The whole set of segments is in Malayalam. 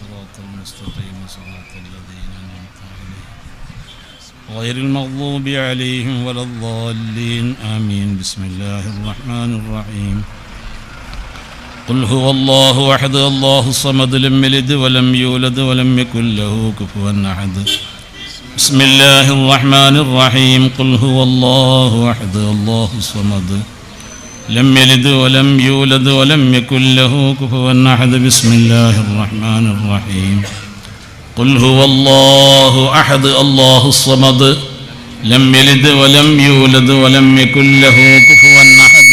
الصراط المستقيم صراط الذين أنعمت عليهم غير المغضوب عليهم ولا الضالين آمين. بسم الله الرحمن الرحيم. قل هو الله أحد الله الصمد لم يلد ولم يولد ولم يكن له كفوا أحد. بسم الله الرحمن الرحيم. قل هو الله أحد الله الصمد لم يلد ولم يولد ولم يكن له كفوا أحد. بسم الله الرحمن الرحيم. قل هو الله أحد الله الصمد لم يلد ولم يولد ولم يكن له كفوا أحد.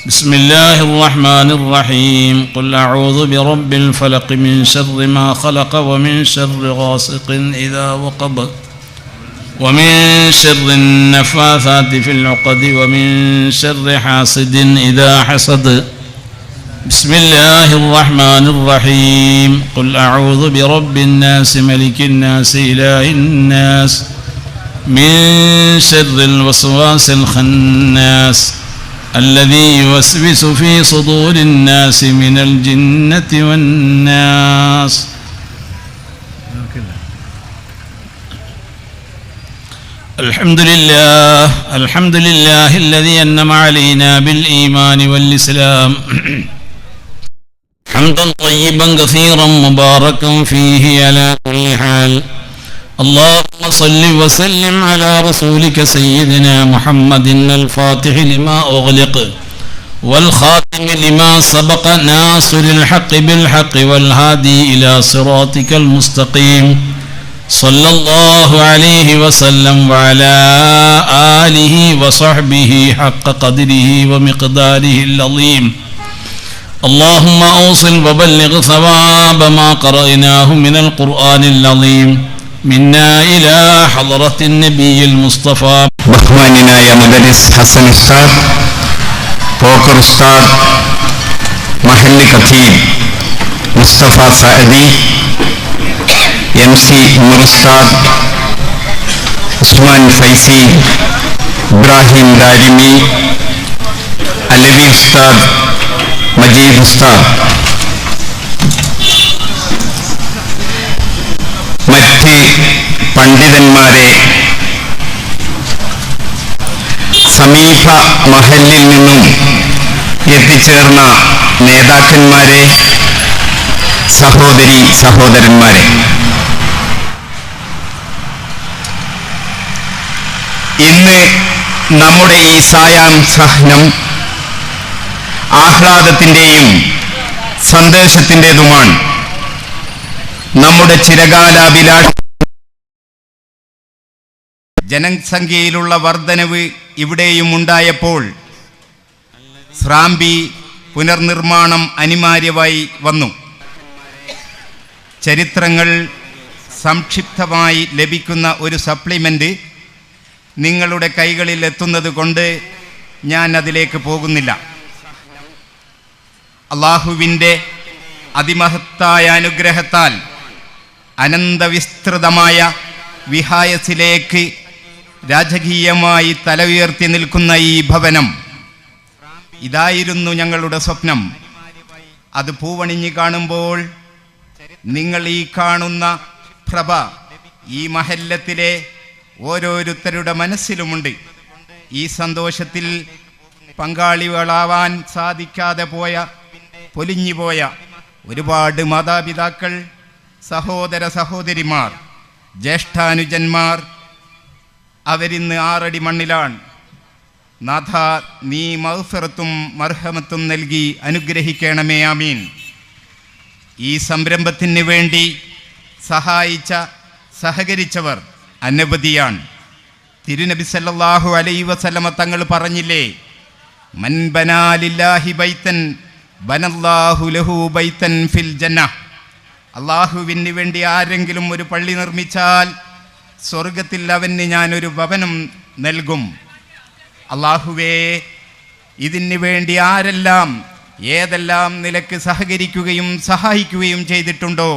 بسم الله الرحمن الرحيم. قل أعوذ برب الفلق من شر ما خلق ومن شر غاسق إذا وقب ومن شر النفاثات في العقد ومن شر حاسد إذا حسد. بسم الله الرحمن الرحيم. قل أعوذ برب الناس ملك الناس إله الناس من شر الوسواس الخناس الذي يوسوس في صدور الناس من الجنة والناس. الحمد لله الذي أنعم علينا بالإيمان والإسلام حمدا طيبا كثيرا مباركا فيه على كل حال. اللهم صل وسلم على رسولك سيدنا محمد الفاتح لما أغلق والخاتم لما سبق ناصر الحق بالحق والهادي إلى صراطك المستقيم صلى الله عليه وسلم وعلى آله وصحبه حق قدره ومقداره العظيم. اللهم أوصل وبلغ ثواب ما قرأناه من القرآن العظيم منا إلى حضرة النبي المصطفى. ബഹുമാന്യനായ മുദരിസ് ഹസൻ ഉസ്താദ്, പോക്കർ ഉസ്താദ്, മഹല്ലി ഖതീബ് മുസ്തഫ സഅദി, MC ഉമർ ഉസ്താദ്, ഉസ്മാൻ ഫൈസി, ഇബ്രാഹിം ദാരിമി, അലവി ഉസ്താദ്, മജീദ് ഉസ്താദ്, മറ്റ് പണ്ഡിതന്മാരെ, സമീപ മഹല്ലിൽ നിന്നും എത്തിച്ചേർന്ന നേതാക്കന്മാരെ, സഹോദരി സഹോദരന്മാരെ, ഇന്ന് നമ്മുടെ ഈ സായാഹ്നം ആഹ്ലാദത്തിൻ്റെയും സന്ദേശത്തിൻ്റെതുമാണ്. നമ്മുടെ ചിരകാലാഭിലാഷം ജനസംഖ്യയിലുള്ള വർധനവ് ഇവിടെയും ഉണ്ടായപ്പോൾ സ്രാമ്പി പുനർനിർമ്മാണം അനിവാര്യമായി വന്നു. ചരിത്രങ്ങൾ സംക്ഷിപ്തമായി ലഭിക്കുന്ന ഒരു സപ്ലിമെൻ്റ് നിങ്ങളുടെ കൈകളിൽ എത്തുന്നത് കൊണ്ട് ഞാൻ അതിലേക്ക് പോകുന്നില്ല. അള്ളാഹുവിൻ്റെ അതിമഹത്തായ അനുഗ്രഹത്താൽ അനന്തവിസ്തൃതമായ വിഹായസിലേക്ക് രാജകീയമായി തല ഉയർത്തി നിൽക്കുന്ന ഈ ഭവനം, ഇതായിരുന്നു ഞങ്ങളുടെ സ്വപ്നം. അത് പൂവണിഞ്ഞ് കാണുമ്പോൾ നിങ്ങൾ ഈ കാണുന്ന പ്രഭ ഈ മഹല്ലത്തിലെ ഓരോരുത്തരുടെ മനസ്സിലുമുണ്ട്. ഈ സന്തോഷത്തിൽ പങ്കാളികളാവാൻ സാധിക്കാതെ പോയ, പൊലിഞ്ഞുപോയ ഒരുപാട് മാതാപിതാക്കൾ, സഹോദര സഹോദരിമാർ, ജ്യേഷ്ഠാനുജന്മാർ അവരിന്ന് 6 അടി മണ്ണിലാണ്. നാഥ, നീ മഗ്ഫിറത്തും മർഹമത്തും നൽകി അനുഗ്രഹിക്കണമേ, ആമീൻ. ഈ സംരംഭത്തിന് വേണ്ടി സഹായിച്ച, സഹകരിച്ചവർ അനവധിയാണ്. തിരുനബി സല്ലല്ലാഹു അലൈഹി വസല്ലമ തങ്ങൾ പറഞ്ഞില്ലേ, മൻ ബനാ ലില്ലാഹി ബൈതൻ ബനല്ലാഹു ലഹു ബൈതൻ ഫിൽ ജന്ന. അള്ളാഹുവിന് വേണ്ടി ആരെങ്കിലും ഒരു പള്ളി നിർമ്മിച്ചാൽ സ്വർഗത്തിൽ അവന് ഞാനൊരു ഭവനം നൽകും. അള്ളാഹുവേ, ഇതിന് വേണ്ടി ആരെല്ലാം ഏതെല്ലാം നിലക്ക് സഹകരിക്കുകയും സഹായിക്കുകയും ചെയ്തിട്ടുണ്ടോ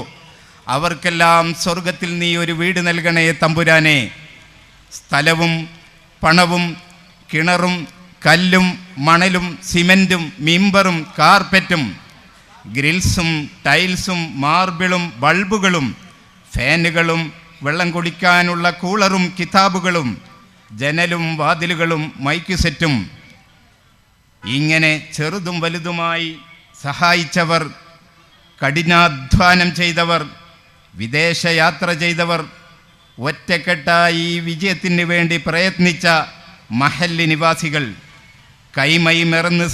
അവർക്കെല്ലാം സ്വർഗത്തിൽ നീ ഒരു വീട് നൽകണേ തമ്പുരാനെ. സ്ഥലവും പണവും കിണറും കല്ലും മണലും സിമൻറ്റും മിമ്പറും കാർപ്പറ്റും ഗ്രിൽസും ടൈൽസും മാർബിളും ബൾബുകളും ഫാനുകളും വെള്ളം കുടിക്കാനുള്ള കൂളറും കിതാബുകളും ജനലും വാതിലുകളും മൈക്ക് സെറ്റും ഇങ്ങനെ ചെറുതും വലുതുമായി സഹായിച്ചവർ, കഠിനാധ്വാനം ചെയ്തവർ, വിദേശയാത്ര ചെയ്തവർ, ഒറ്റക്കെട്ടായി ഈ വിജയത്തിന് വേണ്ടി പ്രയത്നിച്ച മഹല്ല് നിവാസികൾ, കൈമൈമെറന്ന്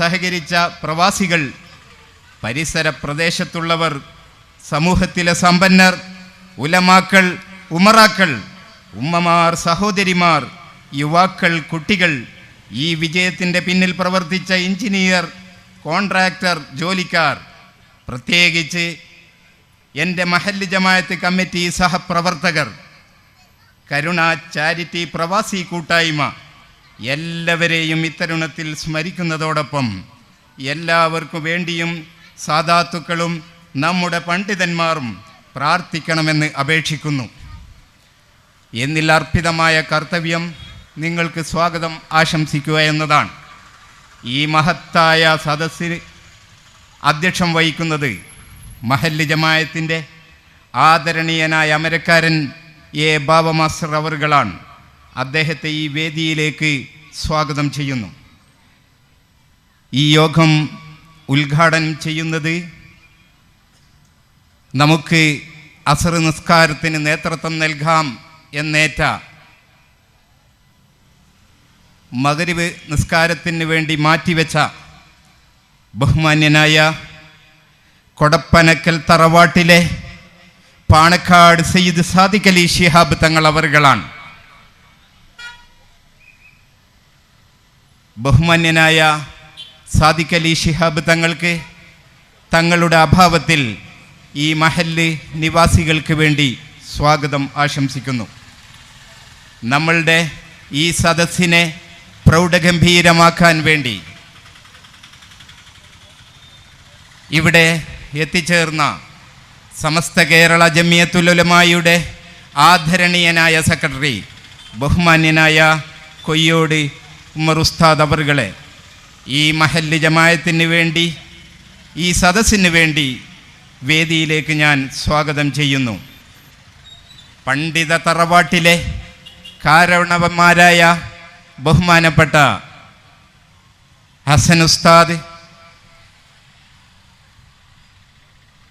സഹകരിച്ച പ്രവാസികൾ, പരിസര പ്രദേശത്തുള്ളവർ, സമൂഹത്തിലെ സമ്പന്നർ, ഉലമാക്കൾ, ഉമറാക്കൾ, ഉമ്മമാർ, സഹോദരിമാർ, യുവാക്കൾ, കുട്ടികൾ, ഈ വിജയത്തിൻ്റെ പിന്നിൽ പ്രവർത്തിച്ച എഞ്ചിനീയർ, കോൺട്രാക്ടർ, ജോലിക്കാർ, പ്രത്യേകിച്ച് എൻ്റെ മഹല്ല് ജമാഅത്ത് കമ്മിറ്റി സഹപ്രവർത്തകർ, കരുണ ചാരിറ്റി പ്രവാസി കൂട്ടായ്മ, എല്ലാവരെയും ഇത്തരുണത്തിൽ സ്മരിക്കുന്നതോടൊപ്പം എല്ലാവർക്കും വേണ്ടിയും സാദാത്തുക്കളും നമ്മുടെ പണ്ഡിതന്മാരും പ്രാർത്ഥിക്കണമെന്ന് അപേക്ഷിക്കുന്നു. എന്നിൽ അർപ്പിതമായ കർത്തവ്യം നിങ്ങൾക്ക് സ്വാഗതം ആശംസിക്കുക എന്നതാണ്. ഈ മഹത്തായ സദസ്സിന് അധ്യക്ഷം വഹിക്കുന്നത് മഹല്ല് ജമാഅത്തിൻ്റെ ആദരണീയനായ അമരക്കാരൻ എ ബാബ മാസ്റ്റർ അവറുകളാണ്. അദ്ദേഹത്തെ ഈ വേദിയിലേക്ക് സ്വാഗതം ചെയ്യുന്നു. ഈ യോഗം ഉദ്ഘാടനം ചെയ്യുന്നത് നമുക്ക് അസർ നിസ്കാരത്തിന് നേതൃത്വം നൽകാം എന്നേറ്റ മഗ്രിബ് നിസ്കാരത്തിന് വേണ്ടി മാറ്റിവെച്ച ബഹുമാന്യനായ കൊടപ്പനക്കൽ തറവാട്ടിലെ പാണക്കാട് സയ്യിദ് സാദിഖ് അലി ശിഹാബ് തങ്ങൾ അവറുകളാണ്. ബഹുമാന്യനായ സാദിഖ് അലി ശിഹാബ് തങ്ങൾക്ക് തങ്ങളുടെ അഭാവത്തിൽ ഈ മഹല്ല് നിവാസികൾക്ക് വേണ്ടി സ്വാഗതം ആശംസിക്കുന്നു. നമ്മളുടെ ഈ സദസ്സിനെ പ്രൗഢഗംഭീരമാക്കാൻ വേണ്ടി ഇവിടെ എത്തിച്ചേർന്ന സമസ്ത കേരള ജമിയത്തുൽ ഉലമായുടെ ആദരണീയനായ സെക്രട്ടറി ബഹുമാന്യനായ കൊയ്യോട് ഉമർ ഉസ്താദ് അവറുകളെ ഈ മഹല്ല് ജമാഅത്തിന് വേണ്ടി, ഈ സദസ്സിന് വേണ്ടി വേദിയിലേക്ക് ഞാൻ സ്വാഗതം ചെയ്യുന്നു. പണ്ഡിത തറവാട്ടിലെ കാരണവന്മാരായ ബഹുമാനപ്പെട്ട ഹസൻ ഉസ്താദ്,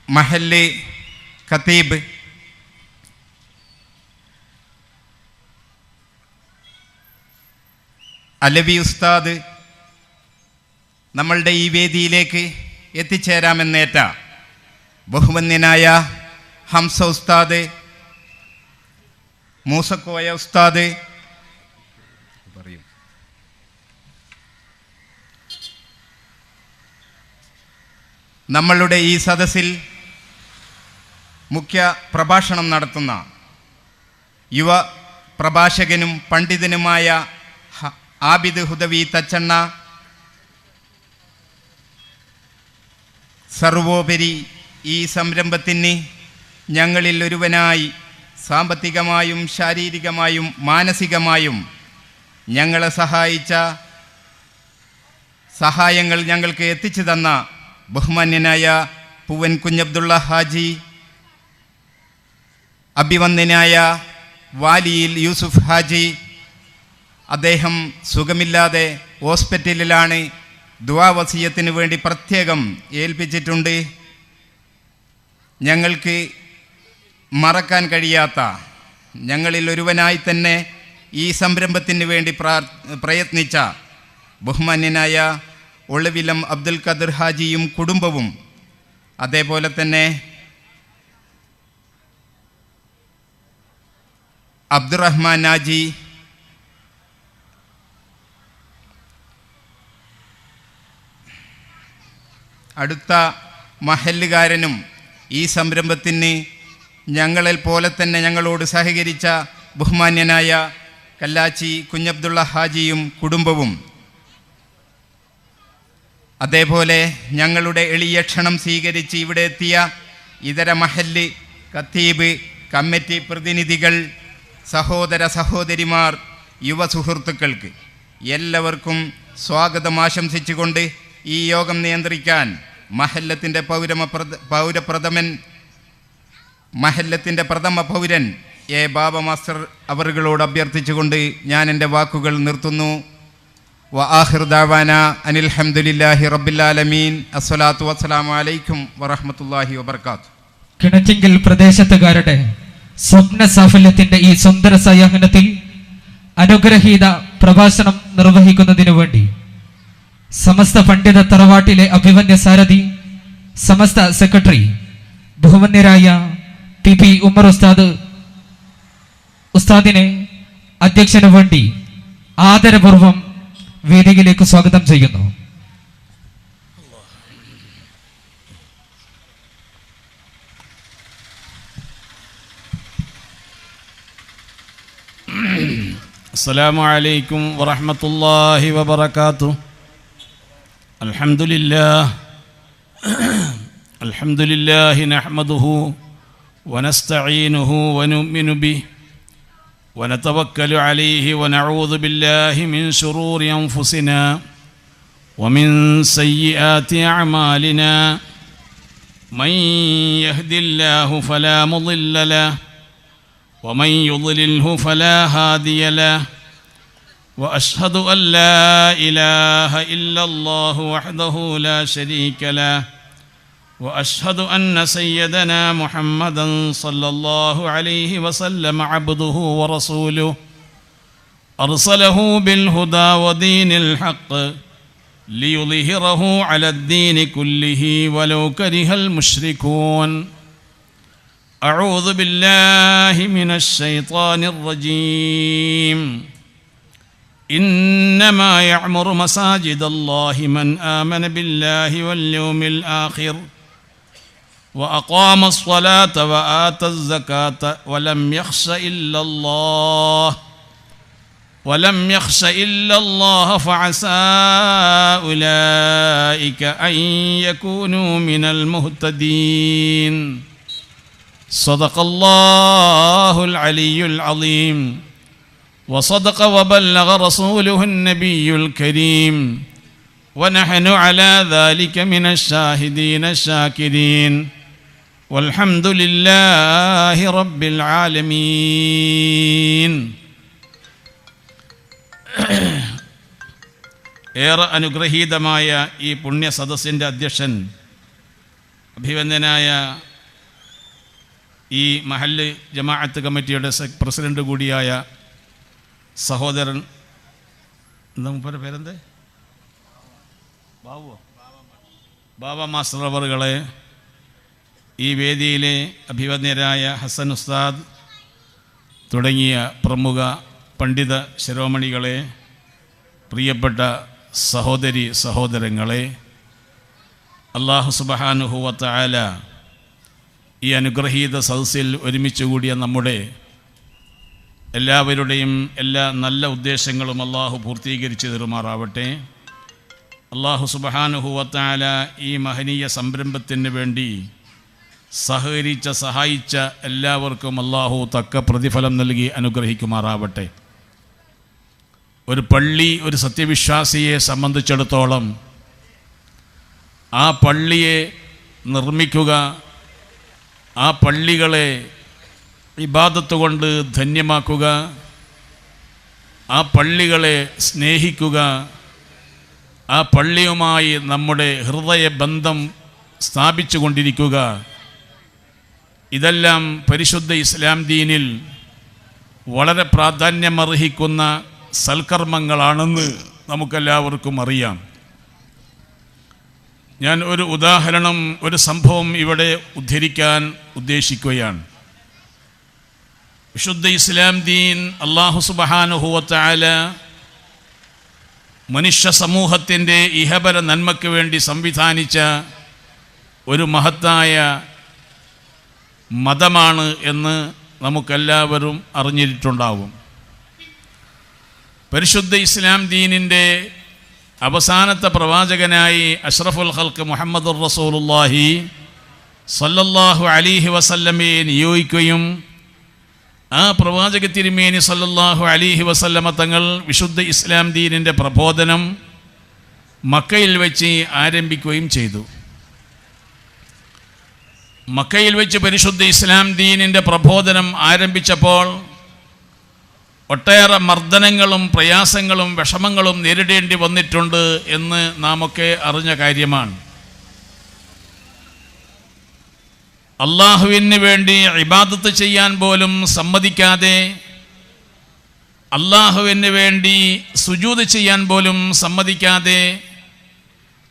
മഹല്ല് ഖതീബ്, അലവി ഉസ്താദ്, നമ്മളുടെ ഈ വേദിയിലേക്ക് എത്തിച്ചേരാമെന്നേറ്റ ബഹുമാന്യനായ ഹംസ ഉസ്താദ്, മൂസക്കോയ ഉസ്താദ്, നമ്മളുടെ ഈ സദസ്സിൽ മുഖ്യ പ്രഭാഷണം നടത്തുന്ന യുവ പ്രഭാഷകനും പണ്ഡിതനുമായ ആബിദ് ഹുദവി തച്ചണ്ണ, സർവോപരി ഈ സംരംഭത്തിന് ഞങ്ങളിൽ ഒരുവനായി സാമ്പത്തികമായും ശാരീരികമായും മാനസികമായും ഞങ്ങളെ സഹായിച്ച, സഹായങ്ങൾ ഞങ്ങൾക്ക് എത്തിച്ചു തന്ന ബഹുമാന്യനായ പൂവൻ കുഞ്ഞബ്ദുള്ള ഹാജി, അഭിവന്ദനായ വാലിയിൽ യൂസുഫ് ഹാജി, അദ്ദേഹം സുഖമില്ലാതെ ഹോസ്പിറ്റലിലാണ്, ദുആ വസിയത്തിന് വേണ്ടി പ്രത്യേകം ഏൽപ്പിച്ചിട്ടുണ്ട്. ഞങ്ങൾക്ക് മറക്കാൻ കഴിയാത്ത, ഞങ്ങളിൽ ഒരുവനായി തന്നെ ഈ സംരംഭത്തിന് വേണ്ടി പ്രയത്നിച്ച ബഹുമാന്യനായ ഒളവിലം അബ്ദുൽ ഖദർ ഹാജിയും കുടുംബവും, അതേപോലെ തന്നെ അബ്ദുറഹ്മാൻ നാജി, അടുത്ത മഹല്ലുകാരനും ഈ സംരംഭത്തിന് ഞങ്ങളെ പോലെ തന്നെ ഞങ്ങളോട് സഹകരിച്ച ബഹുമാന്യനായ കല്ലാച്ചി കുഞ്ഞബ്ദുള്ള ഹാജിയും കുടുംബവും, അതേപോലെ ഞങ്ങളുടെ എളിയ ക്ഷണം സ്വീകരിച്ച് ഇവിടെ എത്തിയ ഇതര മഹല്ല് ഖതീബ് കമ്മിറ്റി പ്രതിനിധികൾ, സഹോദര സഹോദരിമാർ, യുവ സുഹൃത്തുക്കൾക്ക് എല്ലാവർക്കും സ്വാഗതം ആശംസിച്ചുകൊണ്ട് ഈ യോഗം നിയന്ത്രിക്കാൻ മഹല്ലത്തിൻ്റെ പ്രഥമ പൗരൻ എ ബാബ മാസ്റ്റർ അവറുകളോട് അഭ്യർത്ഥിച്ചുകൊണ്ട് ഞാൻ എൻ്റെ വാക്കുകൾ നിർത്തുന്നു. വആഖിറു ദഅവാനാ അനിൽ ഹംദുലില്ലാഹി റബ്ബിൽ ആലമീൻ. അസ്സലാത്തു വസ്സലാമു അലൈക്കും വറഹ്മത്തുള്ളാഹി വബറകാതുഹു. കിണറ്റിങ്കൽ പ്രദേശത്തുകാരുടെ സ്വപ്ന സാഫല്യത്തിന്റെ ഈ സുന്ദര സായാഹ്നത്തിൽ അനുഗ്രഹീത പ്രഭാഷണം നിർവഹിക്കുന്നതിനു വേണ്ടി സമസ്ത പണ്ഡിത തറവാട്ടിലെ അഭിമന്യ സാരഥി, സമസ്ത സെക്രട്ടറി ബഹുമാന്യരായ ടി പി ഉമർ ഉസ്താദിനെ അധ്യക്ഷന് വേണ്ടി ആദരപൂർവം വേദിയിലേക്ക് സ്വാഗതം ചെയ്യുന്നു. السلام عليكم ورحمة الله وبركاته. الحمد لله نحمده ونستعينه ونؤمن به ونتوكل عليه ونعوذ بالله من شرور أنفسنا ومن سيئات أعمالنا. من يهد الله فلا مضل له ومن يضلله فلا هادي له. وأشهد أن لا إله إلا الله وحده لا شريك له. وأشهد أن سيدنا محمدا صلى الله عليه وسلم عبده ورسوله أرسله بالهدى ودين الحق ليظهره على الدين كله ولو كره المشركون. أعوذ بالله من الشيطان الرجيم. إنما يعمر مساجد الله من آمن بالله واليوم الآخر وأقام الصلاة وآتى الزكاة ولم يخش إلا الله فعسى أولئك أن يكونوا من المهتدين. صدق الله العلي العظيم وصدق وبلغ رسوله النبي الكريم ونحن على ذلك من الشاهدين الشاكرين والحمد لله رب العالمين. ഏറെ അനുഗ്രഹീതമായ ഈ പുണ്യ സദസ്സിൻ്റെ അധ്യക്ഷൻ, അഭിവന്ദനായ ഈ മഹല്ല് ജമാഅത്ത് കമ്മിറ്റിയുടെ പ്രസിഡന്റ് കൂടിയായ സഹോദരൻ, എന്താ മുപ്പരുടെ പേരെന്ത്, ബാബ മാസ്റ്റർ അവറുകളെ, ഈ വേദിയിലെ അഭിവന്യരായ ഹസൻ ഉസ്താദ് തുടങ്ങിയ പ്രമുഖ പണ്ഡിത ശിരോമണികളെ, പ്രിയപ്പെട്ട സഹോദരി സഹോദരങ്ങളെ, അല്ലാഹു സുബ്ഹാനഹു വ തആല ഈ അനുഗ്രഹീത സദസ്സിൽ ഒരുമിച്ച് കൂടിയ നമ്മുടെ എല്ലാവരുടെയും എല്ലാ നല്ല ഉദ്ദേശങ്ങളും അല്ലാഹു പൂർത്തീകരിച്ച് തരുമാറാവട്ടെ. അല്ലാഹു സുബ്ഹാനഹു വ തആല ഈ മഹനീയ സംരംഭത്തിന് വേണ്ടി സഹായിച്ച എല്ലാവർക്കും അല്ലാഹു തക്ക പ്രതിഫലം നൽകി അനുഗ്രഹിക്കുമാറാവട്ടെ. ഒരു പള്ളി ഒരു സത്യവിശ്വാസിയെ സംബന്ധിച്ചിടത്തോളം ആ പള്ളിയെ നിർമ്മിക്കുക, ആ പള്ളികളെ ഇബാദത്ത് കൊണ്ട് ധന്യമാക്കുക, ആ പള്ളികളെ സ്നേഹിക്കുക, ആ പള്ളിയുമായി നമ്മുടെ ഹൃദയബന്ധം സ്ഥാപിച്ചു കൊണ്ടിരിക്കുക, ഇതെല്ലാം പരിശുദ്ധ ഇസ്ലാം ദീനിൽ വളരെ പ്രാധാന്യമർഹിക്കുന്ന സൽക്കർമ്മങ്ങളാണെന്ന് നമുക്കെല്ലാവർക്കും അറിയാം. ഞാൻ ഒരു ഉദാഹരണം, ഒരു സംഭവം ഇവിടെ ഉദ്ധരിക്കാൻ ഉദ്ദേശിക്കുകയാണ്. വിശുദ്ധ ഇസ്ലാം ദീൻ അല്ലാഹു സുബ്ഹാനഹു വ തആല മനുഷ്യ സമൂഹത്തിൻ്റെ ഇഹപര നന്മയ്ക്ക് വേണ്ടി സംവിധാനിച്ച ഒരു മഹത്തായ മതമാണ് എന്ന് നമുക്കെല്ലാവരും അറിഞ്ഞിട്ടുണ്ടാവും. പരിശുദ്ധ ഇസ്ലാം ദീനിൻ്റെ അവസാനത്തെ പ്രവാചകനായി അഷ്റഫുൽ ഖൽഖ് മുഹമ്മദുർ റസൂലുള്ളാഹി സല്ലല്ലാഹു അലൈഹി വസല്ലമയെ നിയോഗിക്കുകയും ആ പ്രവാചക തിരുമേനി സല്ലല്ലാഹു അലൈഹി വസല്ലമ തങ്ങൾ വിശുദ്ധ ഇസ്ലാം ദീനിൻ്റെ പ്രബോധനം മക്കയിൽ വെച്ച് ആരംഭിക്കുകയും ചെയ്തു. മക്കയിൽ വെച്ച് പരിശുദ്ധ ഇസ്ലാം ദീനിൻ്റെ പ്രബോധനം ആരംഭിച്ചപ്പോൾ ഒട്ടേറെ മർദ്ദനങ്ങളും പ്രയാസങ്ങളും വിഷമങ്ങളും നേരിടേണ്ടി വന്നിട്ടുണ്ട് എന്ന് നാമൊക്കെ അറിഞ്ഞ കാര്യമാണ്. അള്ളാഹുവിന് വേണ്ടി ഇബാദത്ത് ചെയ്യാൻ പോലും സമ്മതിക്കാതെ, അള്ളാഹുവിന് വേണ്ടി സുജൂദ് ചെയ്യാൻ പോലും സമ്മതിക്കാതെ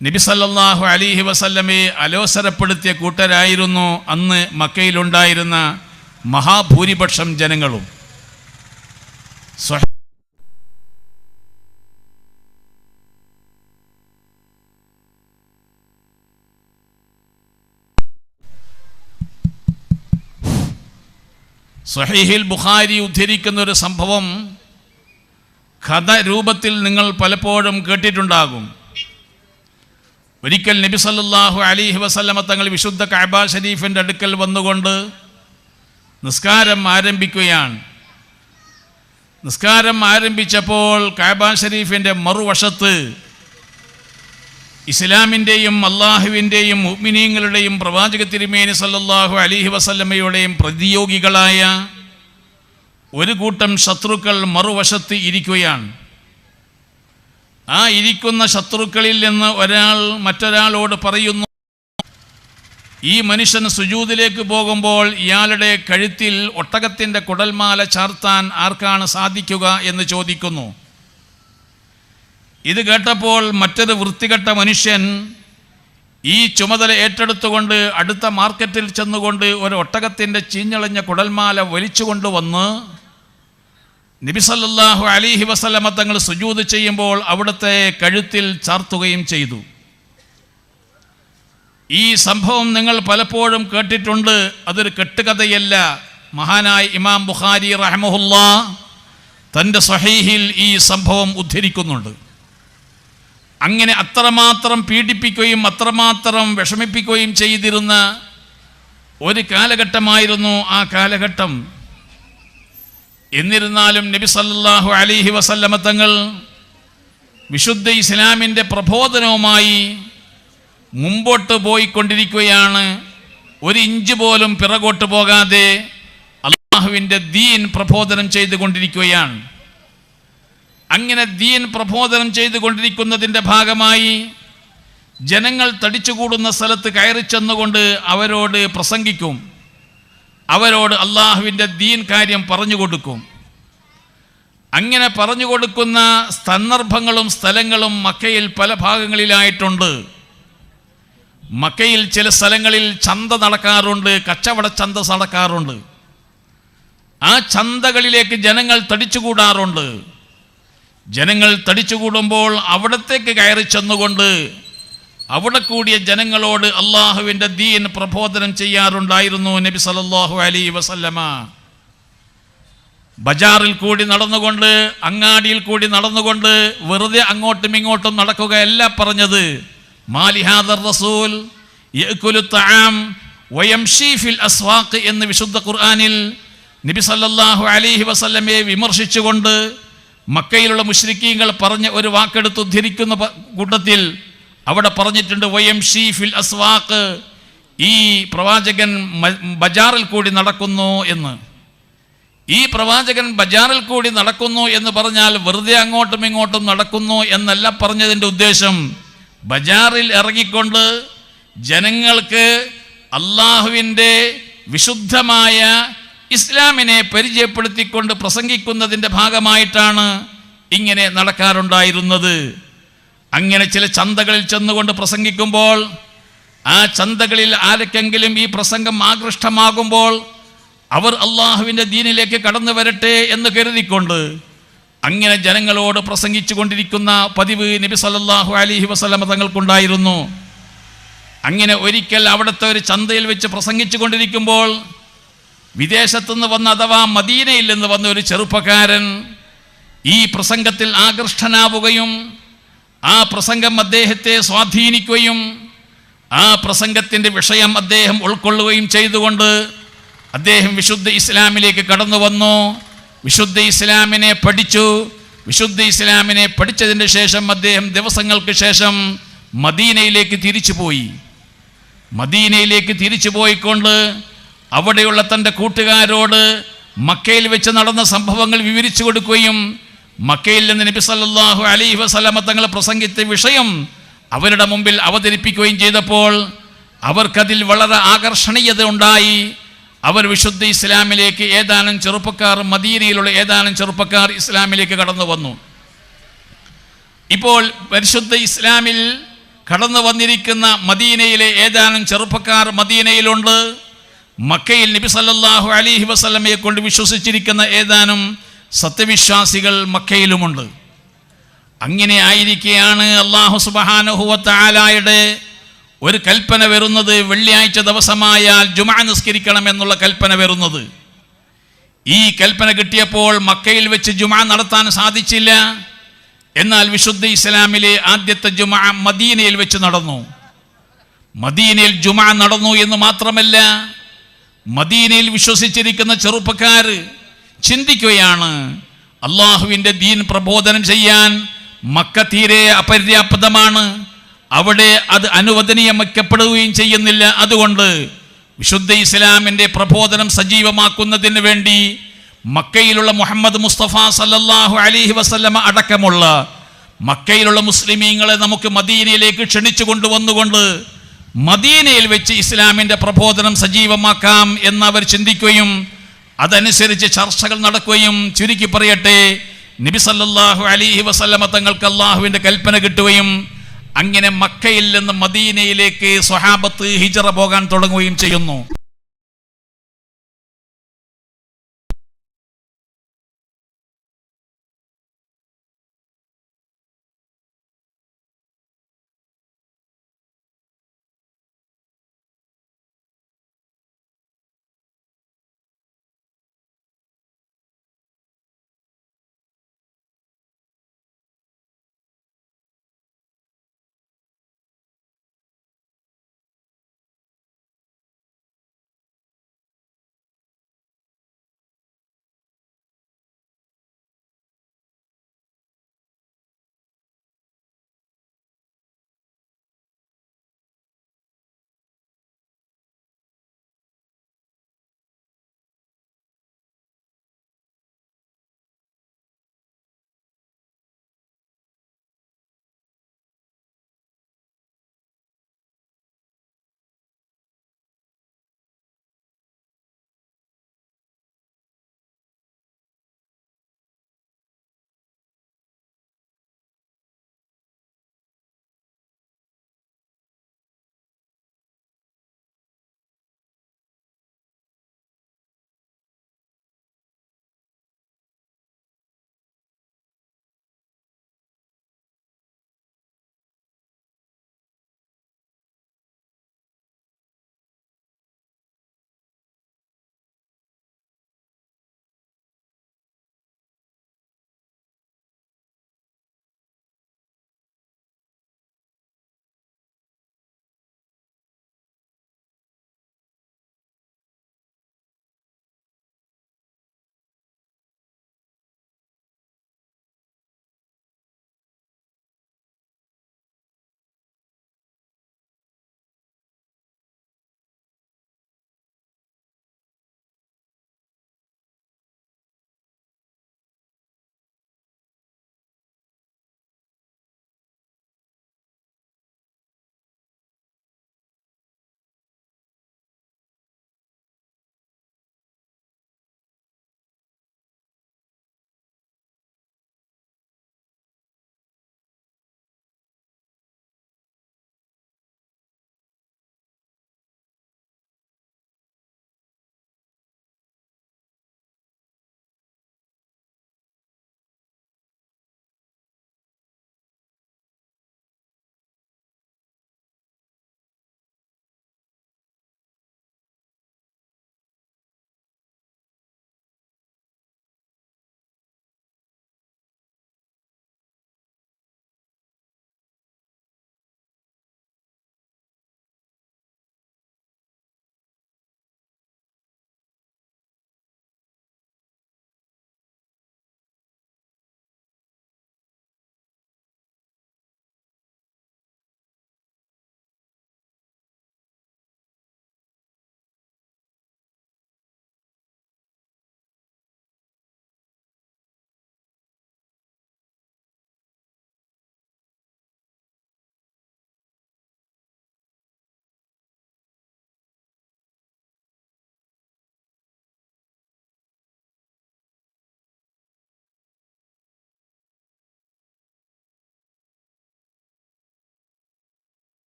നബി സല്ലല്ലാഹു അലൈഹി വസല്ലമയെ അലോസരപ്പെടുത്തിയ കൂട്ടരായിരുന്നു അന്ന് മക്കയിലുണ്ടായിരുന്ന മഹാഭൂരിപക്ഷം ജനങ്ങളും. സ്വഹീഹുൽ ബുഖാരി ഉദ്ധരിക്കുന്ന ഒരു സംഭവം കഥ രൂപത്തിൽ നിങ്ങൾ പലപ്പോഴും കേട്ടിട്ടുണ്ടാകും. ഒരിക്കൽ നബി സല്ലല്ലാഹു അലൈഹി വസല്ലമ തങ്ങൾ വിശുദ്ധ കഅബ ഷരീഫിൻ്റെ അടുക്കൽ വന്നുകൊണ്ട് നിസ്കാരം ആരംഭിക്കുകയാണ്. നിസ്കാരം ആരംഭിച്ചപ്പോൾ കഅബ ഷരീഫിൻ്റെ മറുവശത്ത് ഇസ്ലാമിൻ്റെയും അള്ളാഹുവിൻ്റെയും മുഅ്മിനീങ്ങളുടെയും പ്രവാചക തിരുമേനി സല്ലല്ലാഹു അലൈഹി വസല്ലമയുടെയും പ്രതിയോഗികളായ ഒരു കൂട്ടം ശത്രുക്കൾ മറുവശത്ത് ഇരിക്കുകയാണ്. ആ ഇരിക്കുന്ന ശത്രുക്കളിൽ നിന്ന് ഒരാൾ മറ്റൊരാളോട് പറയുന്നു, ഈ മനുഷ്യൻ സുജൂദിലേക്ക് പോകുമ്പോൾ ഇയാളുടെ കഴുത്തിൽ ഒട്ടകത്തിൻ്റെ കുടൽമാല ചാർത്താൻ ആർക്കാണ് സാധിക്കുക എന്ന് ചോദിക്കുന്നു. ഇത് കേട്ടപ്പോൾ മറ്റൊരു വൃത്തികെട്ട മനുഷ്യൻ ഈ ചുമതല ഏറ്റെടുത്തുകൊണ്ട് അടുത്ത മാർക്കറ്റിൽ ചെന്നുകൊണ്ട് ഒരു ഒട്ടകത്തിൻ്റെ ചീഞ്ഞളഞ്ഞ കുടൽമാല വലിച്ചുകൊണ്ടുവന്ന് നബി സല്ലല്ലാഹു അലൈഹി വസല്ലമ തങ്ങൾ സുജൂദ് ചെയ്യുമ്പോൾ അവിടുത്തെ കഴുത്തിൽ ചാർത്തുകയും ചെയ്തു. ഈ സംഭവം നിങ്ങൾ പലപ്പോഴും കേട്ടിട്ടുണ്ട്. അതൊരു കെട്ടുകഥയല്ല. മഹാനായ ഇമാം ബുഖാരി റഹ്മഹുല്ലാഹ് തൻ്റെ സ്വഹീഹിൽ ഈ സംഭവം ഉദ്ധരിക്കുന്നുണ്ട്. അങ്ങനെ അത്രമാത്രം പീഡിപ്പിക്കുകയും അത്രമാത്രം വിഷമിപ്പിക്കുകയും ചെയ്തിരുന്ന ഒരു കാലഘട്ടമായിരുന്നു ആ കാലഘട്ടം. എന്നിരുന്നാലും നബി സല്ലല്ലാഹു അലൈഹി വസല്ലമ തങ്ങൾ വിശുദ്ധ ഇസ്ലാമിൻ്റെ പ്രബോധനവുമായി മുമ്പോട്ട് പോയിക്കൊണ്ടിരിക്കുകയാണ്. ഒരു ഇഞ്ച് പോലും പിറകോട്ട് പോകാതെ അള്ളാഹുവിൻ്റെ ദീൻ പ്രബോധനം ചെയ്തുകൊണ്ടിരിക്കുകയാണ്. അങ്ങനെ ദീൻ പ്രബോധനം ചെയ്തുകൊണ്ടിരിക്കുന്നതിൻ്റെ ഭാഗമായി ജനങ്ങൾ തടിച്ചുകൂടുന്ന സ്ഥലത്ത് കയറി ചെന്നുകൊണ്ട് അവരോട് പ്രസംഗിക്കും, അവരോട് അള്ളാഹുവിൻ്റെ ദീൻ കാര്യം പറഞ്ഞു കൊടുക്കും. അങ്ങനെ പറഞ്ഞു കൊടുക്കുന്ന സന്ദർഭങ്ങളും സ്ഥലങ്ങളും മക്കയിൽ പല ഭാഗങ്ങളിലായിട്ടുണ്ട്. മക്കയിൽ ചില സ്ഥലങ്ങളിൽ ചന്ത നടക്കാറുണ്ട്, കച്ചവട ചന്ത നടക്കാറുണ്ട്. ആ ചന്തകളിലേക്ക് ജനങ്ങൾ തടിച്ചുകൂടാറുണ്ട്. ജനങ്ങൾ തടിച്ചുകൂടുമ്പോൾ അവിടത്തേക്ക് കയറി ചെന്നുകൊണ്ട് അവിടെ കൂടിയ ജനങ്ങളോട് അള്ളാഹുവിൻ്റെ ദീൻ പ്രബോധനം ചെയ്യാറുണ്ടായിരുന്നു നബി സല്ലല്ലാഹു അലൈഹി വസല്ലമ. ബജാറിൽ കൂടി നടന്നുകൊണ്ട്, അങ്ങാടിയിൽ കൂടി നടന്നുകൊണ്ട് വെറുതെ അങ്ങോട്ടും ഇങ്ങോട്ടും നടക്കുകയല്ല പറഞ്ഞത്. മാലിഹാദർ റസൂൽ യഅകുലു തആം വയംശി ഫിൽ അസ്വാഖ് എന്ന് വിശുദ്ധ ഖുർആനിൽ നബി സല്ലല്ലാഹു അലൈഹി വസല്ലമയെ വിമർശിച്ചുകൊണ്ട് മക്കയിലുള്ള മുശ്രിക്കീങ്ങൾ പറഞ്ഞ ഒരു വാക്കെടുത്ത് ഉദ്ധരിക്കുന്ന കൂട്ടത്തിൽ അവിടെ പറഞ്ഞിട്ടുണ്ട് വയംശി ഫിൽ അസ്വാഖ്, ഈ പ്രവാചകൻ ബജാറിൽ കൂടി നടക്കുന്നു എന്ന്. ഈ പ്രവാചകൻ ബജാറിൽ കൂടി നടക്കുന്നു എന്ന് പറഞ്ഞാൽ വെറുതെ അങ്ങോട്ടും ഇങ്ങോട്ടും നടക്കുന്നു എന്നല്ല പറഞ്ഞതിൻ്റെ ഉദ്ദേശം. ബജാറിൽ ഇറങ്ങിക്കൊണ്ട് ജനങ്ങൾക്ക് അള്ളാഹുവിൻ്റെ വിശുദ്ധമായ ഇസ്ലാമിനെ പരിചയപ്പെടുത്തിക്കൊണ്ട് പ്രസംഗിക്കുന്നതിൻ്റെ ഭാഗമായിട്ടാണ് ഇങ്ങനെ നടക്കാറുണ്ടായിരുന്നത്. അങ്ങനെ ചില ചന്തകളിൽ ചെന്നുകൊണ്ട് പ്രസംഗിക്കുമ്പോൾ ആ ചന്തകളിൽ ആർക്കെങ്കിലും ഈ പ്രസംഗം ആകൃഷ്ടമാകുമ്പോൾ അവർ അള്ളാഹുവിൻ്റെ ദീനിലേക്ക് കടന്നു വരട്ടെ എന്ന് കരുതിക്കൊണ്ട് അങ്ങനെ ജനങ്ങളോട് പ്രസംഗിച്ചു കൊണ്ടിരിക്കുന്ന പതിവ് നബി സല്ലല്ലാഹു അലൈഹി വസല്ലമ തങ്ങൾക്കുണ്ടായിരുന്നു. അങ്ങനെ ഒരിക്കൽ അവിടുത്തെ ഒരു ചന്തയിൽ വെച്ച് പ്രസംഗിച്ചു കൊണ്ടിരിക്കുമ്പോൾ വിദേശത്തുനിന്ന് വന്ന, അഥവാ മദീനയിൽ നിന്ന് വന്ന ഒരു ചെറുപ്പക്കാരൻ ഈ പ്രസംഗത്തിൽ ആകൃഷ്ടനാവുകയും ആ പ്രസംഗം അദ്ദേഹത്തെ സ്വാധീനിക്കുകയും ആ പ്രസംഗത്തിൻ്റെ വിഷയം അദ്ദേഹം ഉൾക്കൊള്ളുകയും ചെയ്തുകൊണ്ട് അദ്ദേഹം വിശുദ്ധ ഇസ്ലാമിലേക്ക് കടന്നു വന്നു. വിശുദ്ധ ഇസ്ലാമിനെ പഠിച്ചു. വിശുദ്ധ ഇസ്ലാമിനെ പഠിച്ചതിന് ശേഷം അദ്ദേഹം ദിവസങ്ങൾക്ക് ശേഷം മദീനയിലേക്ക് തിരിച്ചു പോയി. മദീനയിലേക്ക് തിരിച്ചു പോയിക്കൊണ്ട് അവിടെയുള്ള തൻ്റെ കൂട്ടുകാരോട് മക്കയിൽ വെച്ച് നടന്ന സംഭവങ്ങൾ വിവരിച്ചു കൊടുക്കുകയും മക്കയിൽ നിന്ന് നബി സല്ലല്ലാഹു അലൈഹി വസല്ലമ തങ്ങൾ പ്രസംഗിച്ച വിഷയം അവരുടെ മുമ്പിൽ അവതരിപ്പിക്കുകയും ചെയ്തപ്പോൾ അവർക്കതിൽ വളരെ ആകർഷണീയത ഉണ്ടായി. അവർ വിശുദ്ധ ഇസ്ലാമിലേക്ക് ഏതാനും ചെറുപ്പക്കാർ, മദീനയിലുള്ള ഏതാനും ചെറുപ്പക്കാർ ഇസ്ലാമിലേക്ക് കടന്നു വന്നു. ഇപ്പോൾ പരിശുദ്ധ ഇസ്ലാമിൽ കടന്നു വന്നിരിക്കുന്ന മദീനയിലെ ഏതാനും ചെറുപ്പക്കാർ മദീനയിലുണ്ട്. മക്കയിൽ നബി സല്ലല്ലാഹു അലൈഹി വസല്ലമയെ കൊണ്ട് വിശ്വസിച്ചിരിക്കുന്ന ഏതാനും സത്യവിശ്വാസികൾ മക്കയിലുമുണ്ട്. അങ്ങനെ ആയിരിക്കെയാണ് അല്ലാഹു സുബ്ഹാനഹു വ തആലയുടെ ഒരു കൽപ്പന വരുന്നത്. വെള്ളിയാഴ്ച ദിവസമായാൽ ജുമുഅ നിസ്കരിക്കണം എന്നുള്ള കൽപ്പന വരുന്നത്. ഈ കൽപ്പന കിട്ടിയപ്പോൾ മക്കയിൽ വെച്ച് ജുമുഅ നടത്താൻ സാധിച്ചില്ല. എന്നാൽ വിശുദ്ധ ഇസ്ലാമിലെ ആദ്യത്തെ ജുമുഅ മദീനയിൽ വെച്ച് നടന്നു. മദീനയിൽ ജുമുഅ നടന്നു എന്ന് മാത്രമല്ല, മദീനയിൽ വിശ്വസിച്ചിരിക്കുന്ന ചെറുപ്പക്കാർ ചിന്തിക്കുകയാണ്, അള്ളാഹുവിൻ്റെ ദീൻ പ്രബോധനം ചെയ്യാൻ മക്ക തീരെ അപര്യാപ്തമാണ്, അവിടെ അത് അനുവദനീയമാക്കപ്പെടുകയും ചെയ്യുന്നില്ല. അതുകൊണ്ട് വിശുദ്ധ ഇസ്ലാമിൻ്റെ പ്രബോധനം സജീവമാക്കുന്നതിന് വേണ്ടി മക്കയിലുള്ള മുഹമ്മദ് മുസ്തഫ സല്ലല്ലാഹു അലൈഹി വസല്ലമ അടക്കമുള്ള മക്കയിലുള്ള മുസ്ലിമീങ്ങളെ നമുക്ക് മദീനയിലേക്ക് ക്ഷണിച്ചു കൊണ്ടുവന്നുകൊണ്ട് മദീനയിൽ വെച്ച് ഇസ്ലാമിൻ്റെ പ്രബോധനം സജീവമാക്കാം എന്നവർ ചിന്തിക്കുകയും അതനുസരിച്ച് ചർച്ചകൾ നടക്കുകയും, ചുരുക്കി പറയട്ടെ, നബി സല്ലല്ലാഹു അലൈഹി വസല്ലമ തങ്ങൾക്ക് അള്ളാഹുവിൻ്റെ കൽപ്പന കിട്ടുകയും അങ്ങനെ മക്കയിൽ നിന്ന് മദീനയിലേക്ക് സ്വഹാബത്ത് ഹിജറ പോകാൻ തുടങ്ങുകയും ചെയ്യുന്നു.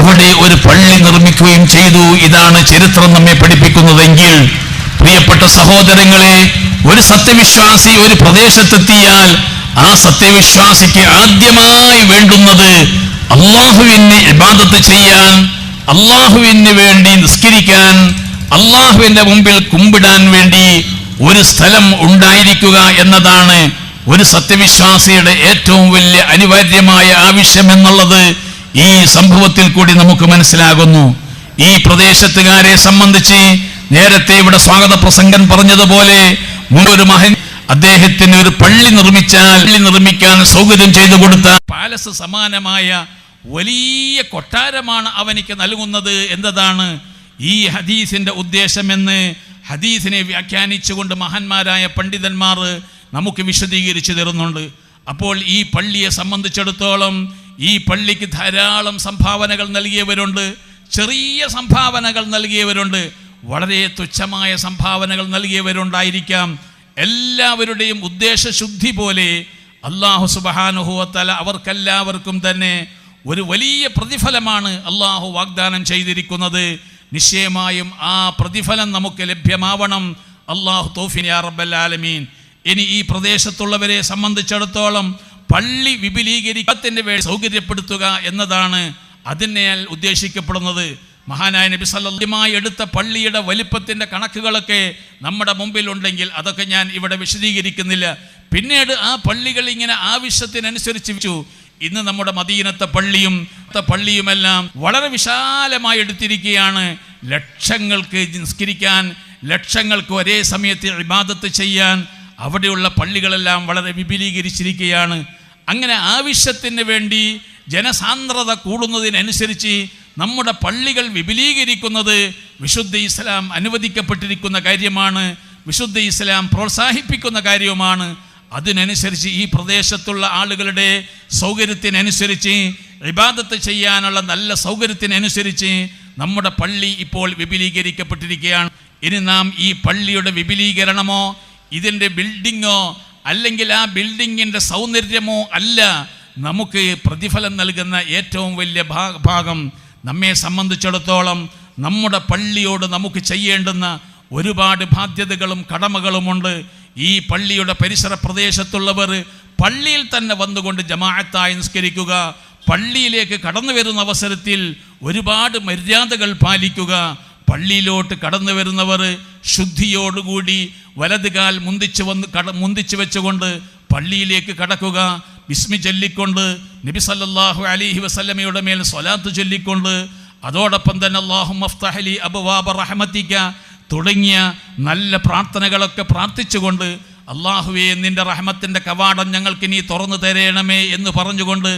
അവിടെ ഒരു പള്ളി നിർമ്മിക്കുകയും ചെയ്തു. ഇതാണ് ചരിത്രം നമ്മെ പഠിപ്പിക്കുന്നതെങ്കിൽ, പ്രിയപ്പെട്ട സഹോദരങ്ങളെ, ഒരു സത്യവിശ്വാസി ഒരു പ്രദേശത്തെത്തിയാൽ ആ സത്യവിശ്വാസിക്ക് ആദ്യമായി വേണ്ടുന്നത് അള്ളാഹുവിന് ഇബാദത്ത് ചെയ്യാൻ, അള്ളാഹുവിന് വേണ്ടി നിസ്കരിക്കാൻ, അള്ളാഹുവിന്റെ മുമ്പിൽ കുമ്പിടാൻ വേണ്ടി ഒരു സ്ഥലം ഉണ്ടായിരിക്കുക എന്നതാണ് ഒരു സത്യവിശ്വാസിയുടെ ഏറ്റവും വലിയ അനിവാര്യമായ ആവശ്യം എന്നുള്ളത് ഈ സംഭവത്തിൽ കൂടി നമുക്ക് മനസ്സിലാകുന്നു. ഈ പ്രദേശത്തുകാരെ സംബന്ധിച്ച് നേരത്തെ ഇവിടെ സ്വാഗത പ്രസംഗൻ പറഞ്ഞതുപോലെ ഒരു മഹൻ അദ്ദേഹത്തിന് ഒരു പള്ളി നിർമ്മിക്കാൻ സൗകര്യം ചെയ്തു കൊടുത്ത പാലസ് സമാനമായ വലിയ കൊട്ടാരമാണ് അവനിക്ക് നൽകുന്നത് എന്നതാണ് ഈ ഹദീസിന്റെ ഉദ്ദേശമെന്ന് ഹദീസിനെ വ്യാഖ്യാനിച്ചുകൊണ്ട് മഹാന്മാരായ പണ്ഡിതന്മാർ നമുക്ക് വിശദീകരിച്ചു തരുന്നുണ്ട്. അപ്പോൾ ഈ പള്ളിയെ സംബന്ധിച്ചിടത്തോളം ഈ പള്ളിക്ക് ധാരാളം സംഭാവനകൾ നൽകിയവരുണ്ട്, ചെറിയ സംഭാവനകൾ നൽകിയവരുണ്ട്, വളരെ തുച്ഛമായ സംഭാവനകൾ നൽകിയവരുണ്ടായിരിക്കാം. എല്ലാവരുടെയും ഉദ്ദേശശുദ്ധി പോലെ അല്ലാഹു സുബ്ഹാനഹു വ തആല അവർക്കെല്ലാവർക്കും തന്നെ ഒരു വലിയ പ്രതിഫലമാണ് അല്ലാഹു വാഗ്ദാനം ചെയ്തിരിക്കുന്നത്. നിശ്ചയമായും ആ പ്രതിഫലം നമുക്ക് ലഭ്യമാവണം. അല്ലാഹു തൗഫീഖ് യാ റബ്ബൽ ആലമീൻ. ഇനി ഈ പ്രദേശത്തുള്ളവരെ സംബന്ധിച്ചിടത്തോളം പള്ളി വിപുലീകരിക്കുന്നതിന് വേണ്ടി സൗകര്യപ്പെടുത്തുക എന്നതാണ് അതിനാൽ ഉദ്ദേശിക്കപ്പെടുന്നത്. മഹാനായ നബി സല്ലല്ലാഹു എടുത്ത പള്ളിയുടെ വലിപ്പത്തിൻ്റെ കണക്കുകളൊക്കെ നമ്മുടെ മുമ്പിലുണ്ടെങ്കിൽ അതൊക്കെ ഞാൻ ഇവിടെ വിശദീകരിക്കുന്നില്ല. പിന്നീട് ആ പള്ളികൾ ഇങ്ങനെ ആവശ്യത്തിനനുസരിച്ച് വെച്ചു. ഇന്ന് നമ്മുടെ മദീനത്തെ പള്ളിയുമെല്ലാം വളരെ വിശാലമായി എടുത്തിരിക്കുകയാണ്. ലക്ഷങ്ങൾക്ക് നിസ്കരിക്കാൻ, ലക്ഷങ്ങൾക്ക് ഒരേ സമയത്ത് ഇബാദത്ത് ചെയ്യാൻ അവിടെയുള്ള പള്ളികളെല്ലാം വളരെ വിപുലീകരിച്ചിരിക്കുകയാണ്. അങ്ങനെ ആവശ്യത്തിന് വേണ്ടി ജനസാന്ദ്രത കൂടുന്നതിനനുസരിച്ച് നമ്മുടെ പള്ളികൾ വിപുലീകരിക്കുന്നത് വിശുദ്ധ ഇസ്ലാം അനുവദിക്കപ്പെട്ടിരിക്കുന്ന കാര്യമാണ്, വിശുദ്ധ ഇസ്ലാം പ്രോത്സാഹിപ്പിക്കുന്ന കാര്യവുമാണ്. അതിനനുസരിച്ച് ഈ പ്രദേശത്തുള്ള ആളുകളുടെ സൗകര്യത്തിനനുസരിച്ച് ഇബാദത്ത് ചെയ്യാനുള്ള നല്ല സൗകര്യത്തിനനുസരിച്ച് നമ്മുടെ പള്ളി ഇപ്പോൾ വിപുലീകരിക്കപ്പെട്ടിരിക്കുകയാണ്. ഇനി നാം ഈ പള്ളിയുടെ വിപുലീകരണമോ ഇതിൻ്റെ ബിൽഡിങ്ങോ അല്ലെങ്കിൽ ആ ബിൽഡിങ്ങിൻ്റെ സൗന്ദര്യമോ അല്ല നമുക്ക് പ്രതിഫലം നൽകുന്ന ഏറ്റവും വലിയ ഭാഗം. നമ്മെ സംബന്ധിച്ചിടത്തോളം നമ്മുടെ പള്ളിയോട് നമുക്ക് ചെയ്യേണ്ടുന്ന ഒരുപാട് ബാധ്യതകളും കടമകളുമുണ്ട്. ഈ പള്ളിയുടെ പരിസര പ്രദേശത്തുള്ളവർ പള്ളിയിൽ തന്നെ വന്നുകൊണ്ട് ജമാഅത്തായി നിസ്കരിക്കുക, പള്ളിയിലേക്ക് കടന്നു വരുന്ന അവസരത്തിൽ ഒരുപാട് മര്യാദകൾ പാലിക്കുക, പള്ളിയിലോട്ട് കടന്നു വരുന്നവർ ശുദ്ധിയോടുകൂടി വലതുകാൽ മുന്തിച്ചു വെച്ചുകൊണ്ട് പള്ളിയിലേക്ക് കടക്കുക, ബിസ്മി ചൊല്ലിക്കൊണ്ട് നബി സല്ലല്ലാഹു അലൈഹി വസല്ലമയുടെ മേൽ സ്വലാത്ത് ചൊല്ലിക്കൊണ്ട് അതോടൊപ്പം തന്നെ അല്ലാഹുമ്മ ഫ്തഹ് ലി അബ്വാബ റഹ്മതിക തുടങ്ങിയ നല്ല പ്രാർത്ഥനകളൊക്കെ പ്രാർത്ഥിച്ചുകൊണ്ട് അല്ലാഹുവേ നിൻ്റെ റഹ്മത്തിൻ്റെ കവാടം ഞങ്ങൾക്ക് നീ തുറന്നു തരണമേ എന്ന് പറഞ്ഞുകൊണ്ട്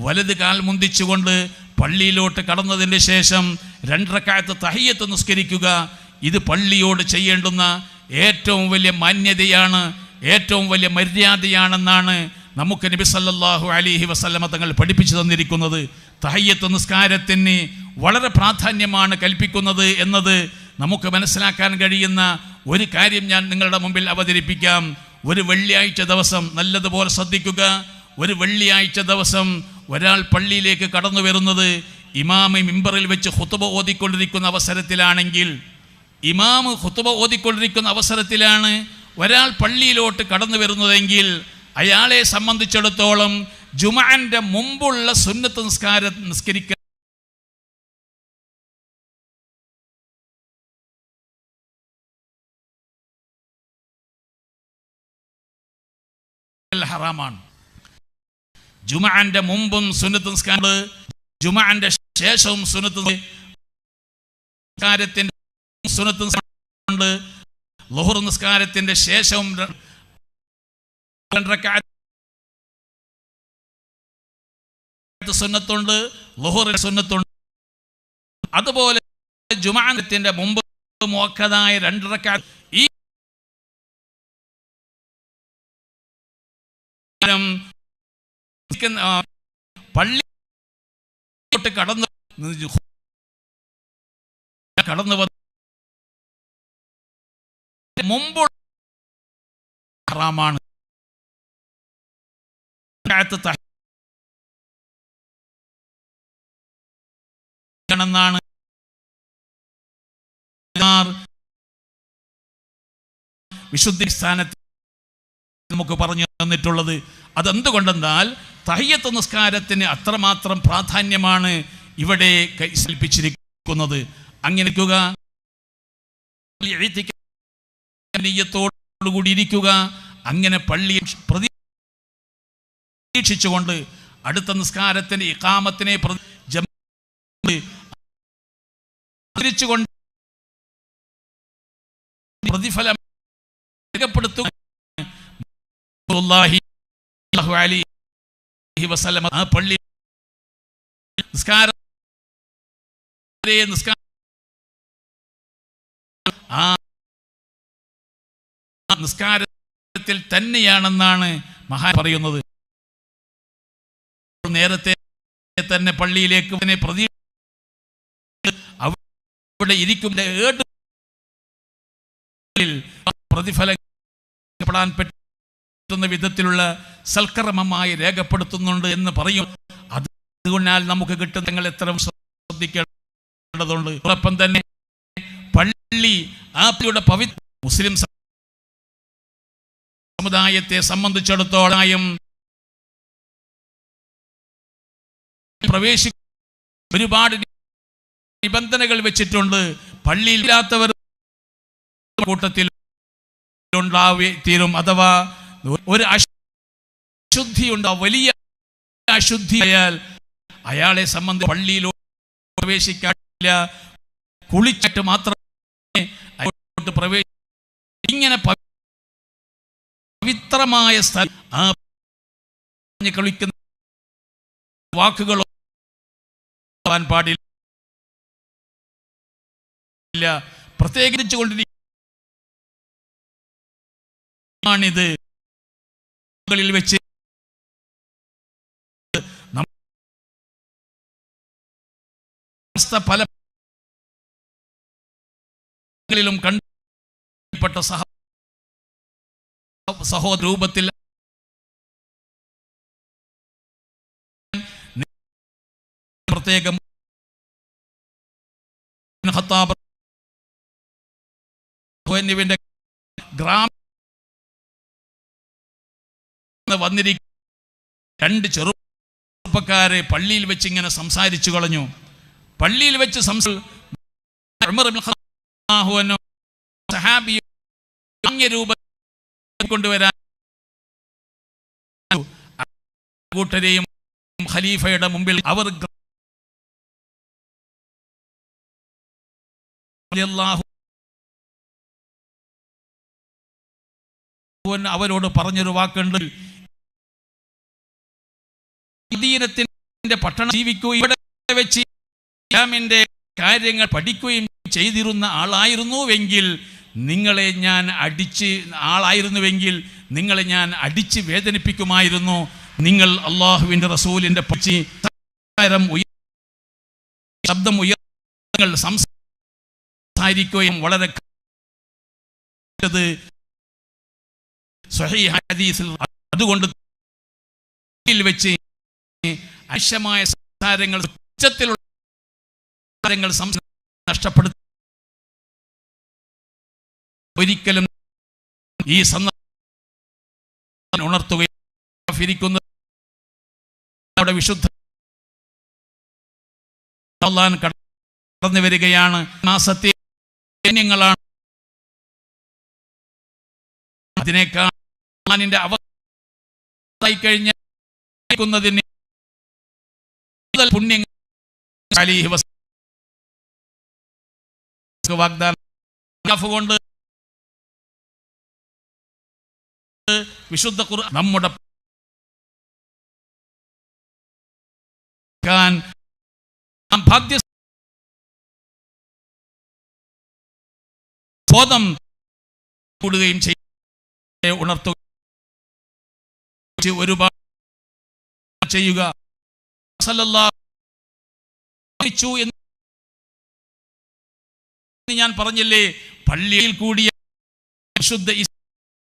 വലത് കാൽ മുന്തിച്ചുകൊണ്ട് പള്ളിയിലോട്ട് കടന്നതിന് ശേഷം 2 റക്അത്ത് തഹിയ്യത്ത് നിസ്കരിക്കുക. ഇത് പള്ളിയോട് ചെയ്യേണ്ടുന്ന ഏറ്റവും വലിയ മാന്യതയാണ്, ഏറ്റവും വലിയ മര്യാദയാണെന്നാണ് നമുക്ക് നബി സല്ലല്ലാഹു അലൈഹി വസല്ലമ തങ്ങൾ പഠിപ്പിച്ചു തന്നിരിക്കുന്നത്. തഹിയ്യത്ത് നിസ്കാരത്തിന് വളരെ പ്രാധാന്യമാണ് കൽപ്പിക്കുന്നത് എന്നത് നമുക്ക് മനസ്സിലാക്കാൻ കഴിയുന്ന ഒരു കാര്യം ഞാൻ നിങ്ങളുടെ മുമ്പിൽ അവതരിപ്പിക്കാം. ഒരു വെള്ളിയാഴ്ച ദിവസം നല്ലതുപോലെ ശ്രദ്ധിക്കുക. ഒരു വെള്ളിയാഴ്ച ദിവസം ഒരാൾ പള്ളിയിലേക്ക് കടന്നു വരുന്നത് ഇമാമ് മിമ്പറിൽ വെച്ച് ഖുതുബ ഓതിക്കൊണ്ടിരിക്കുന്ന അവസരത്തിലാണെങ്കിൽ, ഇമാമ് ഖുതുബ ഓതിക്കൊണ്ടിരിക്കുന്ന അവസരത്തിലാണ് ഒരാൾ പള്ളിയിലോട്ട് കടന്നു വരുന്നതെങ്കിൽ അയാളെ സംബന്ധിച്ചിടത്തോളം ജുമുഅന്റെ മുമ്പുള്ള സുന്നത്ത് നിസ്കാരം നിസ്കരിക്കാൻ ഹറാമാണ്. ജുമുഅന്റെ മുമ്പും സുന്നത്ത് നിസ്കാരം, ജുമുഅന്റെ ശേഷവും സുന്നത്ത് നിസ്കാരത്തിന്റെ സുന്നത്ത് നിസ്കാരമുണ്ട്, ളുഹർ നിസ്കാരത്തിന്റെ ശേഷവും 2 റക്അത്ത് സുന്നത്തുണ്ട്, ളുഹർ സുന്നത്തുണ്ട്. അതുപോലെ ജുമുഅത്തിന്റെ മുമ്പ് മുഅക്കദായ 2 റക്അത്ത് ഈ പള്ളിയോട്ട് കടന്നു മുമ്പ് ഹറാമാണ്. തന്നെയാണെന്നാണ് വിശുദ്ധി സ്ഥാനത്ത് നമുക്ക് പറഞ്ഞു തന്നിട്ടുള്ളത്. അതെന്തുകൊണ്ടെന്നാൽ തഹിയ്യത്ത് നിസ്കാരത്തിന് അത്രമാത്രം പ്രാധാന്യമാണ് ഇവിടെ കൽപ്പിച്ചിരിക്കുന്നത്. അങ്ങനെ ത്തോടുകൂടി ഇരിക്കുക, അങ്ങനെ പള്ളിയിൽ പ്രതീക്ഷിച്ചുകൊണ്ട് അടുത്ത നിസ്കാരത്തിന് ഇഖാമത്തിനെ കൊണ്ട് പ്രതിഫലം രേഖപ്പെടുത്തുക. ആ പള്ളി നിസ്കാരത്തിൽ തന്നെയാണെന്നാണ് മഹാൻ പറയുന്നത്. നേരത്തെ തന്നെ പള്ളിയിലേക്ക് അവിടെ ഇരിക്കും പ്രതിഫലപ്പെടാൻ പറ്റുന്ന വിധത്തിലുള്ള സൽക്കർമ്മമായി രേഖപ്പെടുത്തുന്നുണ്ട് എന്ന് പറയും. അതുകൊണ്ടാൽ നമുക്ക് കിട്ടുന്ന എത്ര ശ്രദ്ധിക്കേണ്ടതുണ്ട്. അതോടൊപ്പം തന്നെ പള്ളി ആപ്പിയുടെ പവിത്ര മുസ്ലിം സമുദായത്തെ സംബന്ധിച്ചിടത്തോളം ഒരുപാട് നിബന്ധനകൾ വെച്ചിട്ടുണ്ട്. പള്ളിയില്ലാത്തവർ കൂട്ടത്തിൽ തീരും. അഥവാ ഒരു അശുദ്ധി ഉണ്ടാവും, വലിയ അശുദ്ധിയായാൽ അയാളെ സംബന്ധിച്ച് പള്ളിയിൽ പ്രവേശിക്കാനില്ല. കുളിച്ചിട്ട് മാത്രമേ ഇങ്ങനെ പവിത്രമായ സ്ഥലം ആ കളിക്കുന്ന വാക്കുകളോ പാടില്ല. പ്രത്യേകിച്ചു കൊണ്ടിരിക്കുകയാണിത്. വെച്ച് പല കണ്ടപ്പെട്ട സഹോദര രൂപത്തിൽ പ്രത്യേകം എന്നിവന്റെ വന്നിരിക്കുന്ന രണ്ട് ചെറുപ്പക്കാരെ പള്ളിയിൽ വെച്ച് ഇങ്ങനെ സംസാരിച്ചു കളഞ്ഞു. പള്ളിയിൽ വെച്ച് കൊണ്ടുവരാൻ കൂട്ടരെയും ഖലീഫയുടെ മുമ്പിൽ അവർ അവരോട് പറഞ്ഞൊരു വാക്കുണ്ട്, മദീനത്തിന്റെ പട്ടണം ജീവിക്കുകയും ഇവിടെ വെച്ച് ഇസ്ലാമിന്റെ കാര്യങ്ങൾ പഠിക്കുകയും ചെയ്തിരുന്ന ആളായിരുന്നുവെങ്കിൽ നിങ്ങളെ ഞാൻ അടിച്ച് വേദനിപ്പിക്കുമായിരുന്നു. നിങ്ങൾ അള്ളാഹുവിന്റെ റസൂലിന്റെ ശബ്ദം ഉയർത്തുകൾ സംസാരിക്കുകയും വളരെ സ്വഹീഹ് ഹദീസിൽ അതുകൊണ്ട് വെച്ച് അശ്യമായ സംസാരങ്ങൾ നഷ്ടപ്പെടുത്ത ഒരിക്കലും ഈ സന്ദർഭം ഉണർത്തുകയും വിശുദ്ധ കടന്നു വരികയാണ്. സത്യങ്ങളാണ് അതിനേക്കാൾ അവസ്ഥ കഴിഞ്ഞതിന് പുണ്യങ്ങൾ വാഗ്ദാനം കൊണ്ട് വിശുദ്ധ ഖുർആൻ നമ്മുടെ ബോധം കൂടുകയും ഉണർത്തുക ഒരുപാട് ചെയ്യുക. എന്ന് ഞാൻ പറഞ്ഞില്ലേ, പള്ളിയിൽ കൂടിയ ശുദ്ധ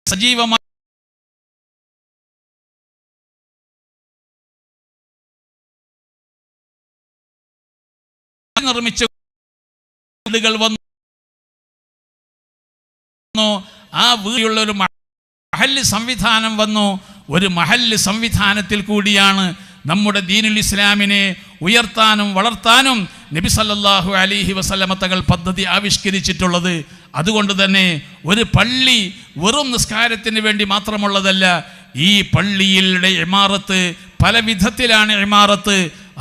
സജീവമായി നിർമ്മിച്ചു വന്നു. ആ വീടുള്ള ഒരു മഹല്ല് സംവിധാനം വന്നു. ഒരു മഹല്ല് സംവിധാനത്തിൽ കൂടിയാണ് നമ്മുടെ ദീനുൽ ഇസ്ലാമിനെ ഉയർത്താനും വളർത്താനും നബി സല്ലല്ലാഹു അലൈഹി വസല്ലമ തങ്ങൾ പദ്ധതി ആവിഷ്കരിച്ചിട്ടുള്ളത്. അതുകൊണ്ട് തന്നെ ഒരു പള്ളി വെറും നിസ്കാരത്തിന് വേണ്ടി മാത്രമുള്ളതല്ല. ഈ പള്ളിയുടെ ഇമാറത്ത് പല വിധത്തിലാണ് ഇമാറത്ത്.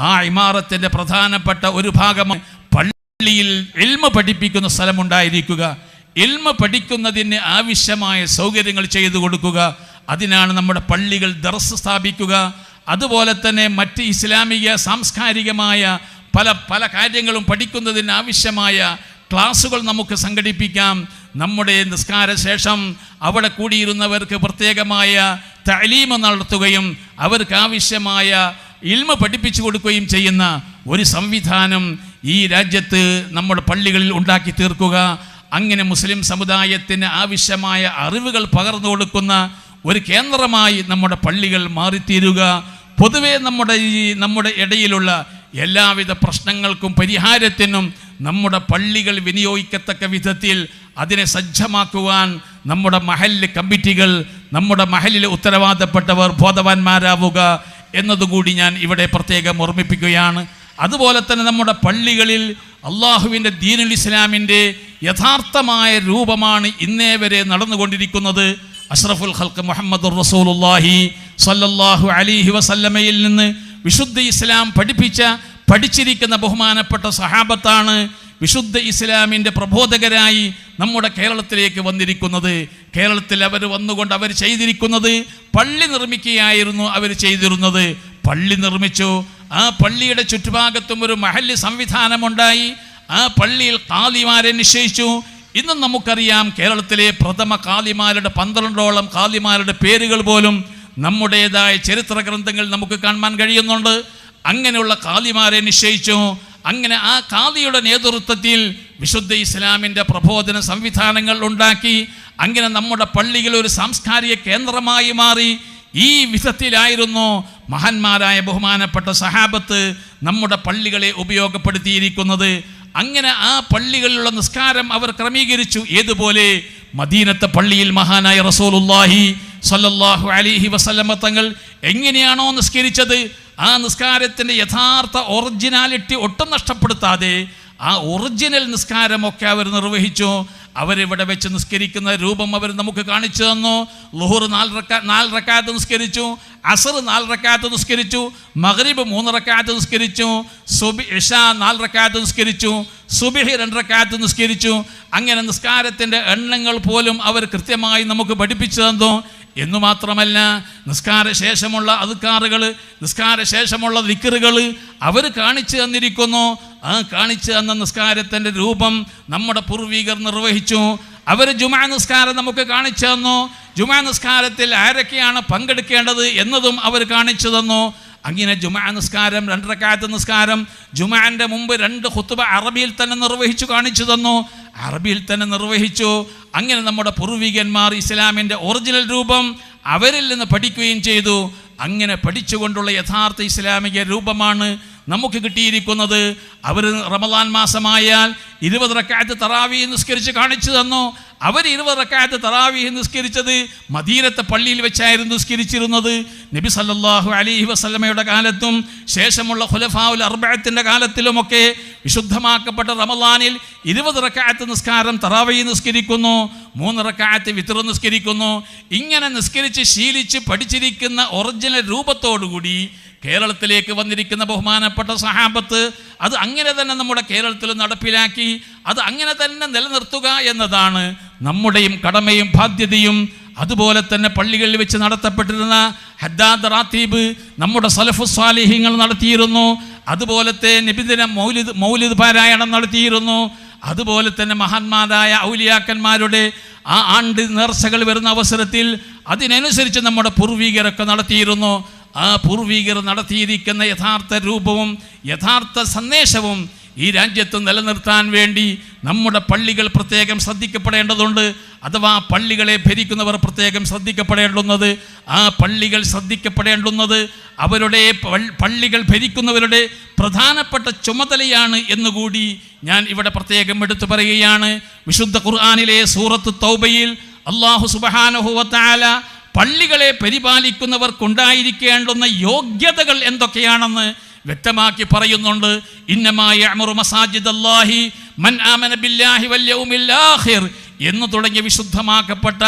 ആ ഇമാറത്തിൻ്റെ പ്രധാനപ്പെട്ട ഒരു ഭാഗം പള്ളിയിൽ ഇൽമ പഠിപ്പിക്കുന്ന സ്ഥലമുണ്ടായിരിക്കുക, ഇൽമ പഠിക്കുന്നതിന് ആവശ്യമായ സൗകര്യങ്ങൾ ചെയ്തു കൊടുക്കുക. അതിനാണ് നമ്മുടെ പള്ളികൾ ദർസ് സ്ഥാപിക്കുക. അതുപോലെ തന്നെ മറ്റ് ഇസ്ലാമിക സാംസ്കാരികമായ പല കാര്യങ്ങളും പഠിക്കുന്നതിന് ആവശ്യമായ ക്ലാസുകൾ നമുക്ക് സംഘടിപ്പിക്കാം. നമ്മുടെ നിസ്കാര ശേഷം അവിടെ കൂടിയിരുന്നവർക്ക് പ്രത്യേകമായ തഅലീം നടത്തുകയും അവർക്ക് ആവശ്യമായ ഇൽമ പഠിപ്പിച്ചു കൊടുക്കുകയും ചെയ്യുന്ന ഒരു സംവിധാനം ഈ രാജ്യത്ത് നമ്മുടെ പള്ളികളിൽ ഉണ്ടാക്കി തീർക്കുക. അങ്ങനെ മുസ്ലിം സമുദായത്തിന് ആവശ്യമായ അറിവുകൾ പകർന്നു കൊടുക്കുന്ന ഒരു കേന്ദ്രമായി നമ്മുടെ പള്ളികൾ മാറിത്തീരുക. പൊതുവെ നമ്മുടെ ഇടയിലുള്ള എല്ലാവിധ പ്രശ്നങ്ങൾക്കും പരിഹാരത്തിനും നമ്മുടെ പള്ളികൾ വിനിയോഗിക്കത്തക്ക വിധത്തിൽ അതിനെ സജ്ജമാക്കുവാൻ നമ്മുടെ മഹല്ല് കമ്മിറ്റികൾ, നമ്മുടെ മഹല്ലിലെ ഉത്തരവാദപ്പെട്ടവർ ബോധവാന്മാരാവുക എന്നതുകൂടി ഞാൻ ഇവിടെ പ്രത്യേകം ഓർമ്മിപ്പിക്കുകയാണ്. അതുപോലെ തന്നെ നമ്മുടെ പള്ളികളിൽ അള്ളാഹുവിൻ്റെ ദീനുൽ ഇസ്ലാമിൻ്റെ യഥാർത്ഥമായ രൂപമാണ് ഇന്നേ വരെ നടന്നുകൊണ്ടിരിക്കുന്നത്. അഷ്റഫുൽ ഖൽഖ് മുഹമ്മദുർ റസൂലുള്ളാഹി സ്വല്ലല്ലാഹു അലൈഹി വസല്ലമയിൽ നിന്ന് വിശുദ്ധ ഇസ്ലാം പഠിച്ചിരിക്കുന്ന ബഹുമാനപ്പെട്ട സഹാബത്താണ് വിശുദ്ധ ഇസ്ലാമിൻ്റെ പ്രബോധകരായി നമ്മുടെ കേരളത്തിലേക്ക് വന്നിരിക്കുന്നത്. കേരളത്തിൽ അവർ വന്നുകൊണ്ട് അവർ ചെയ്തിരിക്കുന്നത് പള്ളി നിർമ്മിക്കുകയായിരുന്നു അവർ ചെയ്തിരുന്നത്. പള്ളി നിർമ്മിച്ചു. ആ പള്ളിയുടെ ചുറ്റുഭാഗത്തും ഒരു മഹല്ല് സംവിധാനമുണ്ടായി. ആ പള്ളിയിൽ ഖാദിമാരെ നിശ്ചയിച്ചു. ഇന്നും നമുക്കറിയാം കേരളത്തിലെ പ്രഥമ ഖാദിമാരുടെ 12ഓളം ഖാദിമാരുടെ പേരുകൾ പോലും നമ്മുടേതായ ചരിത്ര ഗ്രന്ഥങ്ങൾ നമുക്ക് കാണാൻ കഴിയുന്നുണ്ട്. അങ്ങനെയുള്ള ഖാദിമാരെ നിശ്ചയിച്ചു. അങ്ങനെ ആ ഖാദിയുടെ നേതൃത്വത്തിൽ വിശുദ്ധ ഇസ്ലാമിൻ്റെ പ്രബോധന സംവിധാനങ്ങൾ ഉണ്ടാക്കി. അങ്ങനെ നമ്മുടെ പള്ളികൾ ഒരു സാംസ്കാരിക കേന്ദ്രമായി മാറി. ഈ വിധത്തിലായിരുന്നു മഹാന്മാരായ ബഹുമാനപ്പെട്ട സഹാബത്ത് നമ്മുടെ പള്ളികളെ ഉപയോഗപ്പെടുത്തിയിരിക്കുന്നത്. അങ്ങനെ ആ പള്ളികളിലുള്ള നിസ്കാരം അവർ ക്രമീകരിച്ചു. ഏതുപോലെ മദീനത്തെ പള്ളിയിൽ മഹാനായ റസൂലുള്ളാഹി സ്വല്ലല്ലാഹു അലൈഹി വസല്ലമ തങ്ങൾ എങ്ങനെയാണോ നിസ്കരിച്ചത്, ആ നിസ്കാരത്തിൻ്റെ യഥാർത്ഥ ഒറിജിനാലിറ്റി ഒട്ടും നഷ്ടപ്പെടുത്താതെ ആ ഒറിജിനൽ നിസ്കാരമൊക്കെ അവർ നിർവഹിച്ചു. അവരിവിടെ വെച്ച് നിസ്കരിക്കുന്ന രൂപം അവർ നമുക്ക് കാണിച്ചു തന്നു. ളുഹുർ 4 റക്അത്ത് നിസ്കരിച്ചു, അസർ 4 റക്അത്ത് നിസ്കരിച്ചു, മഗ്രിബ് 3 റക്അത്ത് നിസ്കരിച്ചു, ഇശാ 4 റക്അത്ത് നിസ്കരിച്ചു, സുബ്ഹി 2 റക്അത്ത് നിസ്കരിച്ചു. അങ്ങനെ നിസ്കാരത്തിൻ്റെ എണ്ണങ്ങൾ പോലും അവർ കൃത്യമായി നമുക്ക് പഠിപ്പിച്ചു തന്നു. എന്നു മാത്രമല്ല, നിസ്കാര ശേഷമുള്ള അദ്കാറുകൾ, നിസ്കാര ശേഷമുള്ള ദിക്റുകൾ അവർ കാണിച്ചു തന്നിരിക്കുന്നു. ആ കാണിച്ചു തന്ന നിസ്കാരത്തിൻ്റെ രൂപം നമ്മുടെ പൂർവികർ നിർവഹിച്ചു. അവർ ജുമാ നിസ്കാരം നമുക്ക് കാണിച്ചു തന്നു. ജുമാ നിസ്കാരത്തിൽ ആരൊക്കെയാണ് പങ്കെടുക്കേണ്ടത് എന്നതും അവർ കാണിച്ചു തന്നു. അങ്ങനെ ജുമാ നിസ്കാരം 2 റക്അത്ത് നിസ്കാരം, ജുമാൻ്റെ മുമ്പ് 2 ഖുത്ബ അറബിയിൽ തന്നെ നിർവഹിച്ചു കാണിച്ചു തന്നു. അറബിയിൽ തന്നെ നിർവഹിച്ചു. അങ്ങനെ നമ്മുടെ പൂർവികന്മാർ ഇസ്ലാമിൻ്റെ ഒറിജിനൽ രൂപം അവരിൽ നിന്ന് പഠിക്കുകയും ചെയ്തു. അങ്ങനെ പഠിച്ചുകൊണ്ടുള്ള യഥാർത്ഥ ഇസ്ലാമിക രൂപമാണ് നമുക്ക് കിട്ടിയിരിക്കുന്നത്. അവർ റമദാൻ മാസമായാൽ 20 റക്അത്ത് തറാവീഹ് നിസ്കരിച്ച് കാണിച്ചു തന്നു. അവർ 20 റക്അത്ത് തറാവീഹ് നിസ്കരിച്ചത് മദീനത്തെ പള്ളിയിൽ വെച്ചായിരുന്നു നിസ്കരിച്ചിരുന്നത്. നബി സല്ലല്ലാഹു അലൈഹി വസല്ലമയുടെ കാലത്തും ശേഷമുള്ള ഖുലഫാഉൽ അർബഅത്തിൻ്റെ കാലത്തിലുമൊക്കെ വിശുദ്ധമാക്കപ്പെട്ട റമദാനിൽ 20 റക്അത്ത് നിസ്കാരം തറാവീഹ് നിസ്കരിക്കുന്നു, 3 റക്അത്ത് വിത്ർ നിസ്കരിക്കുന്നു. ഇങ്ങനെ നിസ്കരിച്ച് ശീലിച്ച് പഠിച്ചിരിക്കുന്ന ഒറിജിനൽ രൂപത്തോടുകൂടി കേരളത്തിലേക്ക് വന്നിരിക്കുന്ന ബഹുമാനപ്പെട്ട സഹാബത്ത് അത് അങ്ങനെ തന്നെ നമ്മുടെ കേരളത്തിൽ നടപ്പിലാക്കി. അത് അങ്ങനെ തന്നെ നിലനിർത്തുക എന്നതാണ് നമ്മുടെയും കടമയും ബാധ്യതയും. അതുപോലെ തന്നെ പള്ളികളിൽ വെച്ച് നടത്തപ്പെട്ടിരുന്ന ഹദ്ദാദ് റാത്തീബ് നമ്മുടെ സലഫു സ്വാലിഹീങ്ങൾ നടത്തിയിരുന്നു. അതുപോലത്തെ നിബിദിന മൗലിദ് പാരായണം നടത്തിയിരുന്നു. അതുപോലെ തന്നെ മഹാന്മാരായ ഔലിയാക്കന്മാരുടെ ആ ആണ്ട് നേർച്ചകൾ വരുന്ന അവസരത്തിൽ അതിനനുസരിച്ച് നമ്മുടെ പൂർവികരൊക്കെ നടത്തിയിരുന്നു. ആ പൂർവികർ നടത്തിയിരിക്കുന്ന യഥാർത്ഥ രൂപവും യഥാർത്ഥ സന്ദേശവും ഈ രാജ്യത്ത് നിലനിർത്താൻ വേണ്ടി നമ്മുടെ പള്ളികൾ പ്രത്യേകം ശ്രദ്ധിക്കപ്പെടേണ്ടതുണ്ട്. അഥവാ പള്ളികളെ ഭരിക്കുന്നവർ പ്രത്യേകം ശ്രദ്ധിക്കപ്പെടേണ്ടുന്നത്, ആ പള്ളികൾ ശ്രദ്ധിക്കപ്പെടേണ്ടുന്നത് അവരുടെ പള്ളികൾ ഭരിക്കുന്നവരുടെ പ്രധാനപ്പെട്ട ചുമതലയാണ് എന്നുകൂടി ഞാൻ ഇവിടെ പ്രത്യേകം എടുത്തു പറയുകയാണ്. വിശുദ്ധ ഖുർആനിലെ സൂറത്ത് തൗബയിൽ അല്ലാഹു സുബ്ഹാനഹു വ തആല പള്ളികളെ പരിപാലിക്കുന്നവർക്കുണ്ടായിരിക്കേണ്ടുന്ന യോഗ്യതകൾ എന്തൊക്കെയാണെന്ന് വ്യക്തമാക്കി പറയുന്നുണ്ട്. ഇന്നമാ യഅ്മുറു മസാജിദല്ലാഹി മൻ ആമന ബില്ലാഹി വൽ യൗമിൽ ആഖിർ എന്ന് തുടങ്ങിയ വിശുദ്ധമാക്കപ്പെട്ട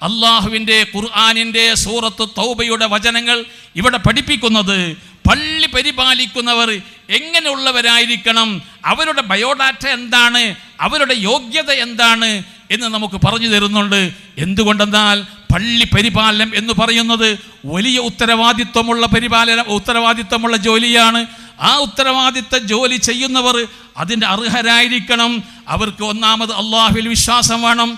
അള്ളാഹുവിൻ്റെ ഖുർആനിൻ്റെ സൂറത്ത് തൗബയുടെ വചനങ്ങൾ ഇവിടെ പഠിപ്പിക്കുന്നത് പള്ളി പരിപാലിക്കുന്നവർ എങ്ങനെയുള്ളവരായിരിക്കണം, അവരുടെ ബയോഡാറ്റ എന്താണ്, അവരുടെ യോഗ്യത എന്താണ് എന്ന് നമുക്ക് പറഞ്ഞു തരുന്നുണ്ട്. എന്തുകൊണ്ടെന്നാൽ പള്ളി പരിപാലനം എന്ന് പറയുന്നത് വലിയ ഉത്തരവാദിത്വമുള്ള ജോലിയാണ്. ആ ഉത്തരവാദിത്ത ജോലി ചെയ്യുന്നവർ അതിൻ്റെ അർഹരായിരിക്കണം. അവർക്ക് ഒന്നാമത് അള്ളാഹുവിൽ വിശ്വാസം വേണം,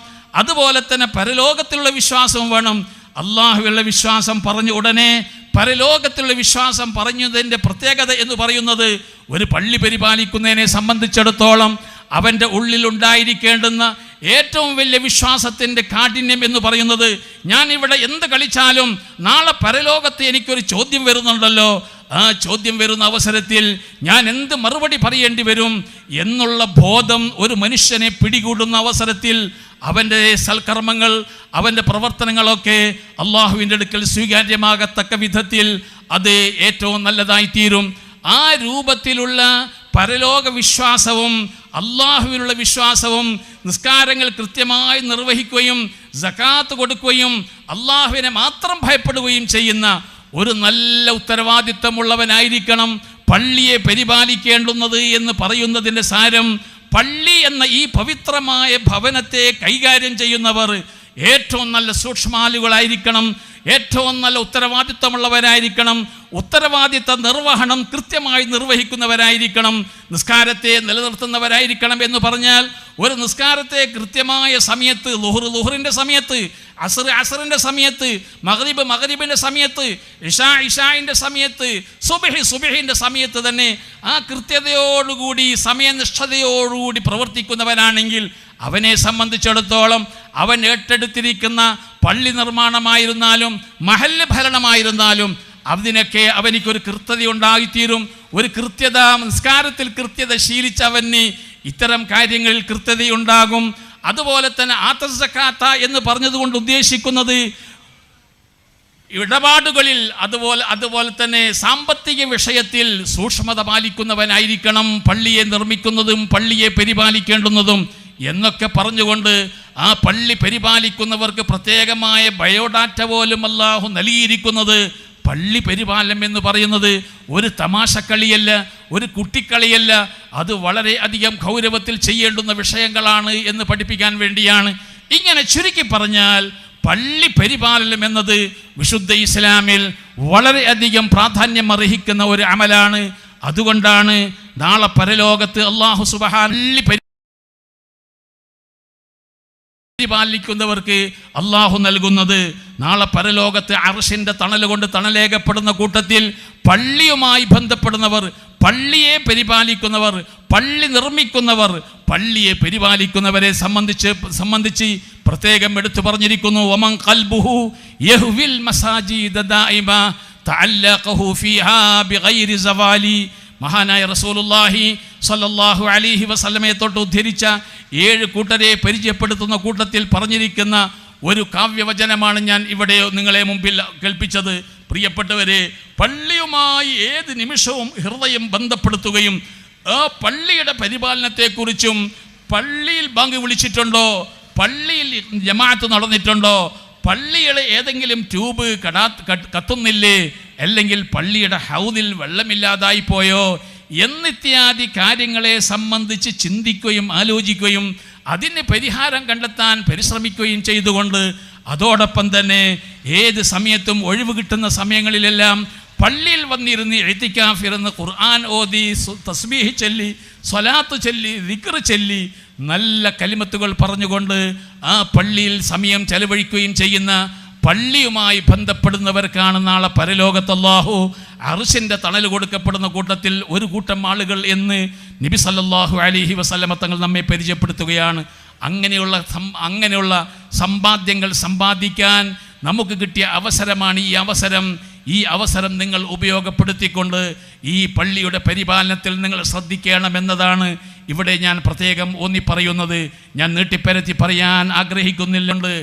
അതുപോലെ തന്നെ പരലോകത്തിലുള്ള വിശ്വാസം വേണം. അള്ളാഹുവിലുള്ള വിശ്വാസം പറഞ്ഞ ഉടനെ പരലോകത്തിലുള്ള വിശ്വാസം പറഞ്ഞതിൻ്റെ പ്രത്യേകത എന്ന് പറയുന്നത് ഒരു പള്ളി പരിപാലിക്കുന്നതിനെ സംബന്ധിച്ചിടത്തോളം അവൻ്റെ ഉള്ളിലുണ്ടായിരിക്കേണ്ടുന്ന ഏറ്റവും വലിയ വിശ്വാസത്തിൻ്റെ കാഠിന്യം എന്ന് പറയുന്നത് ഞാൻ ഇവിടെ എന്ത് കളിച്ചാലും നാളെ പരലോകത്ത് എനിക്കൊരു ചോദ്യം വരുന്നുണ്ടല്ലോ, ആ ചോദ്യം വരുന്ന അവസരത്തിൽ ഞാൻ എന്ത് മറുപടി പറയേണ്ടി വരും എന്നുള്ള ബോധം ഒരു മനുഷ്യനെ പിടികൂടുന്ന അവസരത്തിൽ അവൻ്റെ സൽക്കർമ്മങ്ങൾ, അവൻ്റെ പ്രവർത്തനങ്ങളൊക്കെ അള്ളാഹുവിൻ്റെ അടുക്കൽ സ്വീകാര്യമാകത്തക്ക വിധത്തിൽ അത് ഏറ്റവും നല്ലതായിത്തീരും. ആ രൂപത്തിലുള്ള പരലോക വിശ്വാസവും അള്ളാഹുവിലുള്ള വിശ്വാസവും നിസ്കാരങ്ങൾ കൃത്യമായി നിർവഹിക്കുകയും സകാത്ത് കൊടുക്കുകയും അള്ളാഹുവിനെ മാത്രം ഭയപ്പെടുകയും ചെയ്യുന്ന ഒരു നല്ല ഉത്തരവാദിത്തമുള്ളവനായിരിക്കണം പള്ളിയെ പരിപാലിക്കേണ്ടുന്നത് എന്ന് പറയുന്നതിൻ്റെ സാരം. പള്ളി എന്ന ഈ പവിത്രമായ ഭവനത്തെ കൈകാര്യം ചെയ്യുന്നവർ ഏറ്റവും നല്ല സൂക്ഷ്മാലുകളായിരിക്കണം, ഏറ്റവും നല്ല ഉത്തരവാദിത്തമുള്ളവരായിരിക്കണം, ഉത്തരവാദിത്ത നിർവഹണം കൃത്യമായി നിർവഹിക്കുന്നവരായിരിക്കണം, നിസ്കാരത്തെ നിലനിർത്തുന്നവരായിരിക്കണം. എന്ന് പറഞ്ഞാൽ ഒരു നിസ്കാരത്തെ കൃത്യമായ സമയത്ത്, ളുഹറിൻ്റെ സമയത്ത്, അസറിൻ്റെ സമയത്ത്, മഗ്രിബിൻ്റെ സമയത്ത്, ഇഷാഇൻ്റെ സമയത്ത്, സുബ്ഹിൻ്റെ സമയത്ത് തന്നെ ആ കൃത്യതയോടുകൂടി സമയനിഷ്ഠതയോടുകൂടി പ്രവർത്തിക്കുന്നവനാണെങ്കിൽ അവനെ സംബന്ധിച്ചിടത്തോളം അവൻ ഏറ്റെടുത്തിരിക്കുന്ന പള്ളി നിർമ്മാണമായിരുന്നാലും മഹല്ല് ഭരണമായിരുന്നാലും അതിനൊക്കെ അവനിക്കൊരു കൃത്യത ഉണ്ടായിത്തീരും. ഒരു കൃത്യത, നിസ്കാരത്തിൽ കൃത്യത ശീലിച്ചവന് ഇത്തരം കാര്യങ്ങളിൽ കൃത്യതയുണ്ടാകും. അതുപോലെ തന്നെ ആതസക്കാത്ത എന്ന് പറഞ്ഞതുകൊണ്ട് ഉദ്ദേശിക്കുന്നത് ഇടപാടുകളിൽ അതുപോലെ തന്നെ സാമ്പത്തിക വിഷയത്തിൽ സൂക്ഷ്മത പാലിക്കുന്നവനായിരിക്കണം പള്ളിയെ നിർമ്മിക്കുന്നതും പള്ളിയെ പരിപാലിക്കേണ്ടുന്നതും എന്നൊക്കെ പറഞ്ഞുകൊണ്ട് ആ പള്ളി പരിപാലിക്കുന്നവർക്ക് പ്രത്യേകമായ ബയോഡാറ്റ പോലും അല്ലാഹു നൽകിയിരിക്കുന്നത്. പള്ളി പരിപാലനം എന്ന് പറയുന്നത് ഒരു തമാശക്കളിയല്ല, ഒരു കുട്ടിക്കളിയല്ല, അത് വളരെ അധികം ഗൗരവത്തിൽ ചെയ്യേണ്ടുന്ന വിഷയങ്ങളാണ് എന്ന് പഠിപ്പിക്കാൻ വേണ്ടിയാണ്. ഇങ്ങനെ ചുരുക്കി പറഞ്ഞാൽ പള്ളി പരിപാലനം എന്നത് വിശുദ്ധ ഇസ്ലാമിൽ വളരെയധികം പ്രാധാന്യം അർഹിക്കുന്ന ഒരു അമലാണ്. അതുകൊണ്ടാണ് നാളെ പരലോകത്ത് അല്ലാഹു സുബ്ഹാനഹു പരിപാലിക്കുന്നവർക്ക് അള്ളാഹു നൽകുന്നത് നാളെ പരലോകത്ത് അർശിന്റെ തണൽ കൊണ്ട് തണലേകപ്പെടുന്ന കൂട്ടത്തിൽ പള്ളിയുമായി ബന്ധപ്പെടുന്നവർ, പള്ളിയെ പരിപാലിക്കുന്നവർ, പള്ളി നിർമ്മിക്കുന്നവർ, പള്ളിയെ പരിപാലിക്കുന്നവരെ സംബന്ധിച്ച് പ്രത്യേകം എടുത്തു പറഞ്ഞിരിക്കുന്നു. വമൻ ഖൽബുഹു യഹ്വിൽ മസാജിദ ദായിമ തഅല്ലഖഹു ഫീഹാ ബിഗൈരി സവാലി. മഹാനായ റസൂലുള്ളാഹി സ്വല്ലല്ലാഹു അലൈഹി വസല്ലമയെ തൊട്ട് ഉദ്ധരിച്ച 7 കൂട്ടരെ പരിചയപ്പെടുത്തുന്ന കൂട്ടത്തിൽ പറഞ്ഞിരിക്കുന്ന ഒരു കാവ്യവചനമാണ് ഞാൻ ഇവിടെ നിങ്ങളെ മുമ്പിൽ കേൾപ്പിച്ചത്. പ്രിയപ്പെട്ടവരെ, പള്ളിയുമായി ഏത് നിമിഷവും ഹൃദയം ബന്ധപ്പെടുത്തുകയും ആ പള്ളിയുടെ പരിപാലനത്തെക്കുറിച്ചും, പള്ളിയിൽ ബാങ്ക് വിളിച്ചിട്ടുണ്ടോ, പള്ളിയിൽ ജമാഅത്ത് നടന്നിട്ടുണ്ടോ, പള്ളിയുടെ ഏതെങ്കിലും ട്യൂബ് കത്തുന്നില്ലേ, അല്ലെങ്കിൽ പള്ളിയുടെ ഹൗദിൽ വെള്ളമില്ലാതായി പോയോ എന്നിത്യാദി കാര്യങ്ങളെ സംബന്ധിച്ച് ചിന്തിക്കുകയും ആലോചിക്കുകയും അതിന് പരിഹാരം കണ്ടെത്താൻ പരിശ്രമിക്കുകയും ചെയ്തുകൊണ്ട് അതോടൊപ്പം തന്നെ ഏത് സമയത്തും ഒഴിവ് കിട്ടുന്ന സമയങ്ങളിലെല്ലാം പള്ളിയിൽ വന്നിരുന്ന് ഇഅ്തികാഫിരുന്ന് ഖുർആൻ ഓതി, തസ്ബീഹ് ചൊല്ലി, സ്വലാത്ത് ചൊല്ലി, ദിക്ർ ചൊല്ലി, നല്ല കലിമത്തുകൾ പറഞ്ഞുകൊണ്ട് ആ പള്ളിയിൽ സമയം ചെലവഴിക്കുകയും ചെയ്യുന്ന പള്ളിയുമായി ബന്ധപ്പെടുന്നവർക്കാണ് നാളെ പരലോകത്ത് അല്ലാഹു അർശിൻ്റെ തണൽ കൊടുക്കപ്പെടുന്ന കൂട്ടത്തിൽ ഒരു കൂട്ടം ആളുകൾ എന്ന് നബി സല്ലല്ലാഹു അലൈഹി വസല്ലമ തങ്ങൾ നമ്മെ പരിചയപ്പെടുത്തുകയാണ്. അങ്ങനെയുള്ള സമ്പാദ്യങ്ങൾ സമ്പാദിക്കാൻ നമുക്ക് കിട്ടിയ അവസരമാണ് ഈ അവസരം. ഈ അവസരം നിങ്ങൾ ഉപയോഗപ്പെടുത്തിക്കൊണ്ട് ഈ പള്ളിയുടെ പരിപാലനത്തിൽ നിങ്ങൾ ശ്രദ്ധിക്കണമെന്നതാണ് ഇവിടെ ഞാൻ പ്രത്യേകം ഊന്നി പറയുന്നത്. ഞാൻ നീട്ടിപ്പരത്തി പറയാൻ ആഗ്രഹിക്കുന്നില്ലുണ്ട്,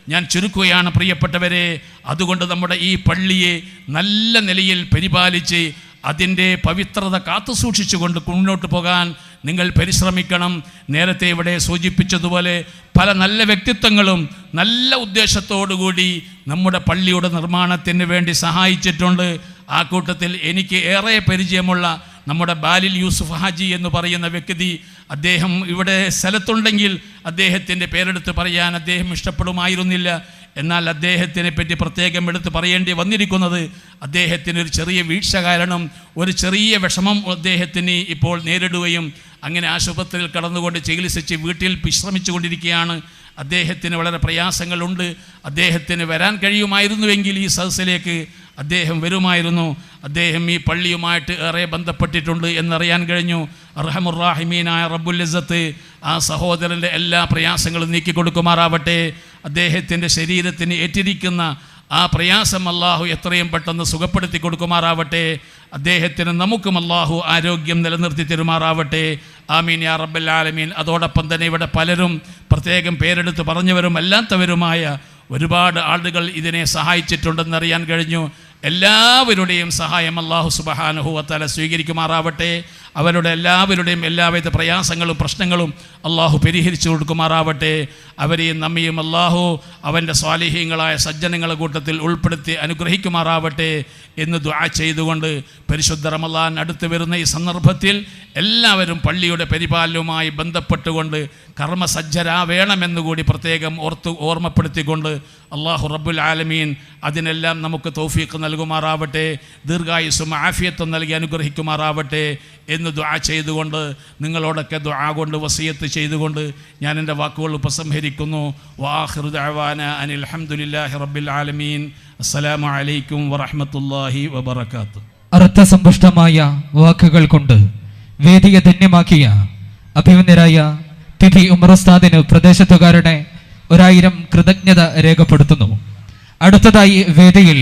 ഞാൻ ചുരുക്കുകയാണ് പ്രിയപ്പെട്ടവരെ. അതുകൊണ്ട് നമ്മുടെ ഈ പള്ളിയെ നല്ല നിലയിൽ പരിപാലിച്ച് അതിൻ്റെ പവിത്രത കാത്തുസൂക്ഷിച്ചുകൊണ്ട് മുന്നോട്ട് പോകാൻ നിങ്ങൾ പരിശ്രമിക്കണം. നേരത്തെ ഇവിടെ സൂചിപ്പിച്ചതുപോലെ പല നല്ല വ്യക്തിത്വങ്ങളും നല്ല ഉദ്ദേശത്തോടുകൂടി നമ്മുടെ പള്ളിയുടെ നിർമ്മാണത്തിന് വേണ്ടി സഹായിച്ചിട്ടുണ്ട്. ആ കൂട്ടത്തിൽ എനിക്ക് ഏറെ പരിചയമുള്ള നമ്മുടെ ബാലിൽ യൂസുഫ് ഹാജി എന്ന് പറയുന്ന വ്യക്തി, അദ്ദേഹം ഇവിടെ സ്ഥലത്തുണ്ടെങ്കിൽ അദ്ദേഹത്തിൻ്റെ പേരെടുത്ത് പറയാൻ അദ്ദേഹം ഇഷ്ടപ്പെടുമായിരുന്നില്ല. എന്നാൽ അദ്ദേഹത്തിനെ പറ്റി പ്രത്യേകം എടുത്ത് പറയേണ്ടി വന്നിരിക്കുന്നത്, അദ്ദേഹത്തിന് ഒരു ചെറിയ വീഴ്ച കാരണം ഒരു ചെറിയ വിഷമം അദ്ദേഹത്തിന് ഇപ്പോൾ നേരിടുകയും അങ്ങനെ ആശുപത്രിയിൽ കടന്നുകൊണ്ട് ചികിത്സിച്ച് വീട്ടിൽ വിശ്രമിച്ചു കൊണ്ടിരിക്കുകയാണ്. അദ്ദേഹത്തിന് വളരെ പ്രയാസങ്ങളുണ്ട്. അദ്ദേഹത്തിന് വരാൻ കഴിയുമായിരുന്നുവെങ്കിൽ ഈ സദസ്സിലേക്ക് അദ്ദേഹം വരുമായിരുന്നു. അദ്ദേഹം ഈ പള്ളിയുമായിട്ട് ഏറെ ബന്ധപ്പെട്ടിട്ടുണ്ട് എന്നറിയാൻ കഴിഞ്ഞു. അർഹമുർറാഹിമീനായ റബ്ബുൽ ഇസ്സത്ത് ആ സഹോദരൻ്റെ എല്ലാ പ്രയാസങ്ങളും നീക്കിക്കൊടുക്കുമാറാവട്ടെ. അദ്ദേഹത്തിൻ്റെ ശരീരത്തിന് ഏറ്റിരിക്കുന്ന ആ പ്രയാസം അല്ലാഹു എത്രയും പെട്ടെന്ന് സുഖപ്പെടുത്തി കൊടുക്കുമാറാവട്ടെ. അദ്ദേഹത്തിന് നമുക്കും അല്ലാഹു ആരോഗ്യം നിലനിർത്തി തരുമാറാവട്ടെ. ആമീൻ യാ റബ്ബൽ ആലമീൻ. അതോടൊപ്പം തന്നെ ഇവിടെ പലരും പ്രത്യേകം പേരെടുത്ത് പറഞ്ഞവരും അല്ലാത്തവരുമായ ഒരുപാട് ആളുകൾ ഇതിനെ സഹായിച്ചിട്ടുണ്ടെന്നറിയാൻ കഴിഞ്ഞു. എല്ലാവരുടെയും സഹായം അല്ലാഹു സുബ്ഹാനഹു വ തആല സ്വീകരിക്കുമാറാവട്ടെ. അവരുടെ എല്ലാവരുടെയും എല്ലാവിധ പ്രയാസങ്ങളും പ്രശ്നങ്ങളും അള്ളാഹു പരിഹരിച്ചു കൊടുക്കുമാറാവട്ടെ. അവരെയും നമ്മയും അള്ളാഹു അവൻ്റെ സ്വാലിഹീങ്ങളായ സജ്ജനങ്ങളുടെ കൂട്ടത്തിൽ ഉൾപ്പെടുത്തി അനുഗ്രഹിക്കുമാറാവട്ടെ എന്ന് ദുആ ചെയ്തുകൊണ്ട് പരിശുദ്ധ റമളാൻ അടുത്ത് വരുന്ന ഈ സന്ദർഭത്തിൽ എല്ലാവരും പള്ളിയുടെ പരിപാലനവുമായി ബന്ധപ്പെട്ടുകൊണ്ട് കർമ്മസജ്ജരാവേണമെന്നുകൂടി പ്രത്യേകം ഓർമ്മപ്പെടുത്തിക്കൊണ്ട് അള്ളാഹു റബ്ബുൽ ആലമീൻ അതിനെല്ലാം നമുക്ക് തൗഫീഖ് നൽകുമാറാവട്ടെ. ദീർഘായുസ്സും ആഫിയത്തും നൽകി അനുഗ്രഹിക്കുമാറാവട്ടെ എന്ന് ദുആ ചെയ്തുകൊണ്ട് നിങ്ങളോടൊക്കെ ദുആ കൊണ്ട് വസിയത്ത് ചെയ്തുകൊണ്ട് ഞാൻ എൻ്റെ വാക്കുകൾ ഉപസംഹരിക്കുന്നു. വആഖിറു ദഅവാനാ അനിൽ ഹംദുലില്ലാഹി റബ്ബിൽ ആലമീൻ. അസ്സലാമു അലൈക്കും വറഹ്മത്തുള്ളാഹി വബറകാതുഹു. അർത്ഥസമ്പുഷ്ടമായ വാക്കുകൾ കൊണ്ട് വേദിയെ ധന്യമാക്കിയ അഭിമന്യരായ തിഥി ഉമർ ഉസ്താദിന് പ്രദേശത്തുകാരുടെ 1000 കൃതജ്ഞത രേഖപ്പെടുത്തുന്നു. അടുത്തതായി വേദിയിൽ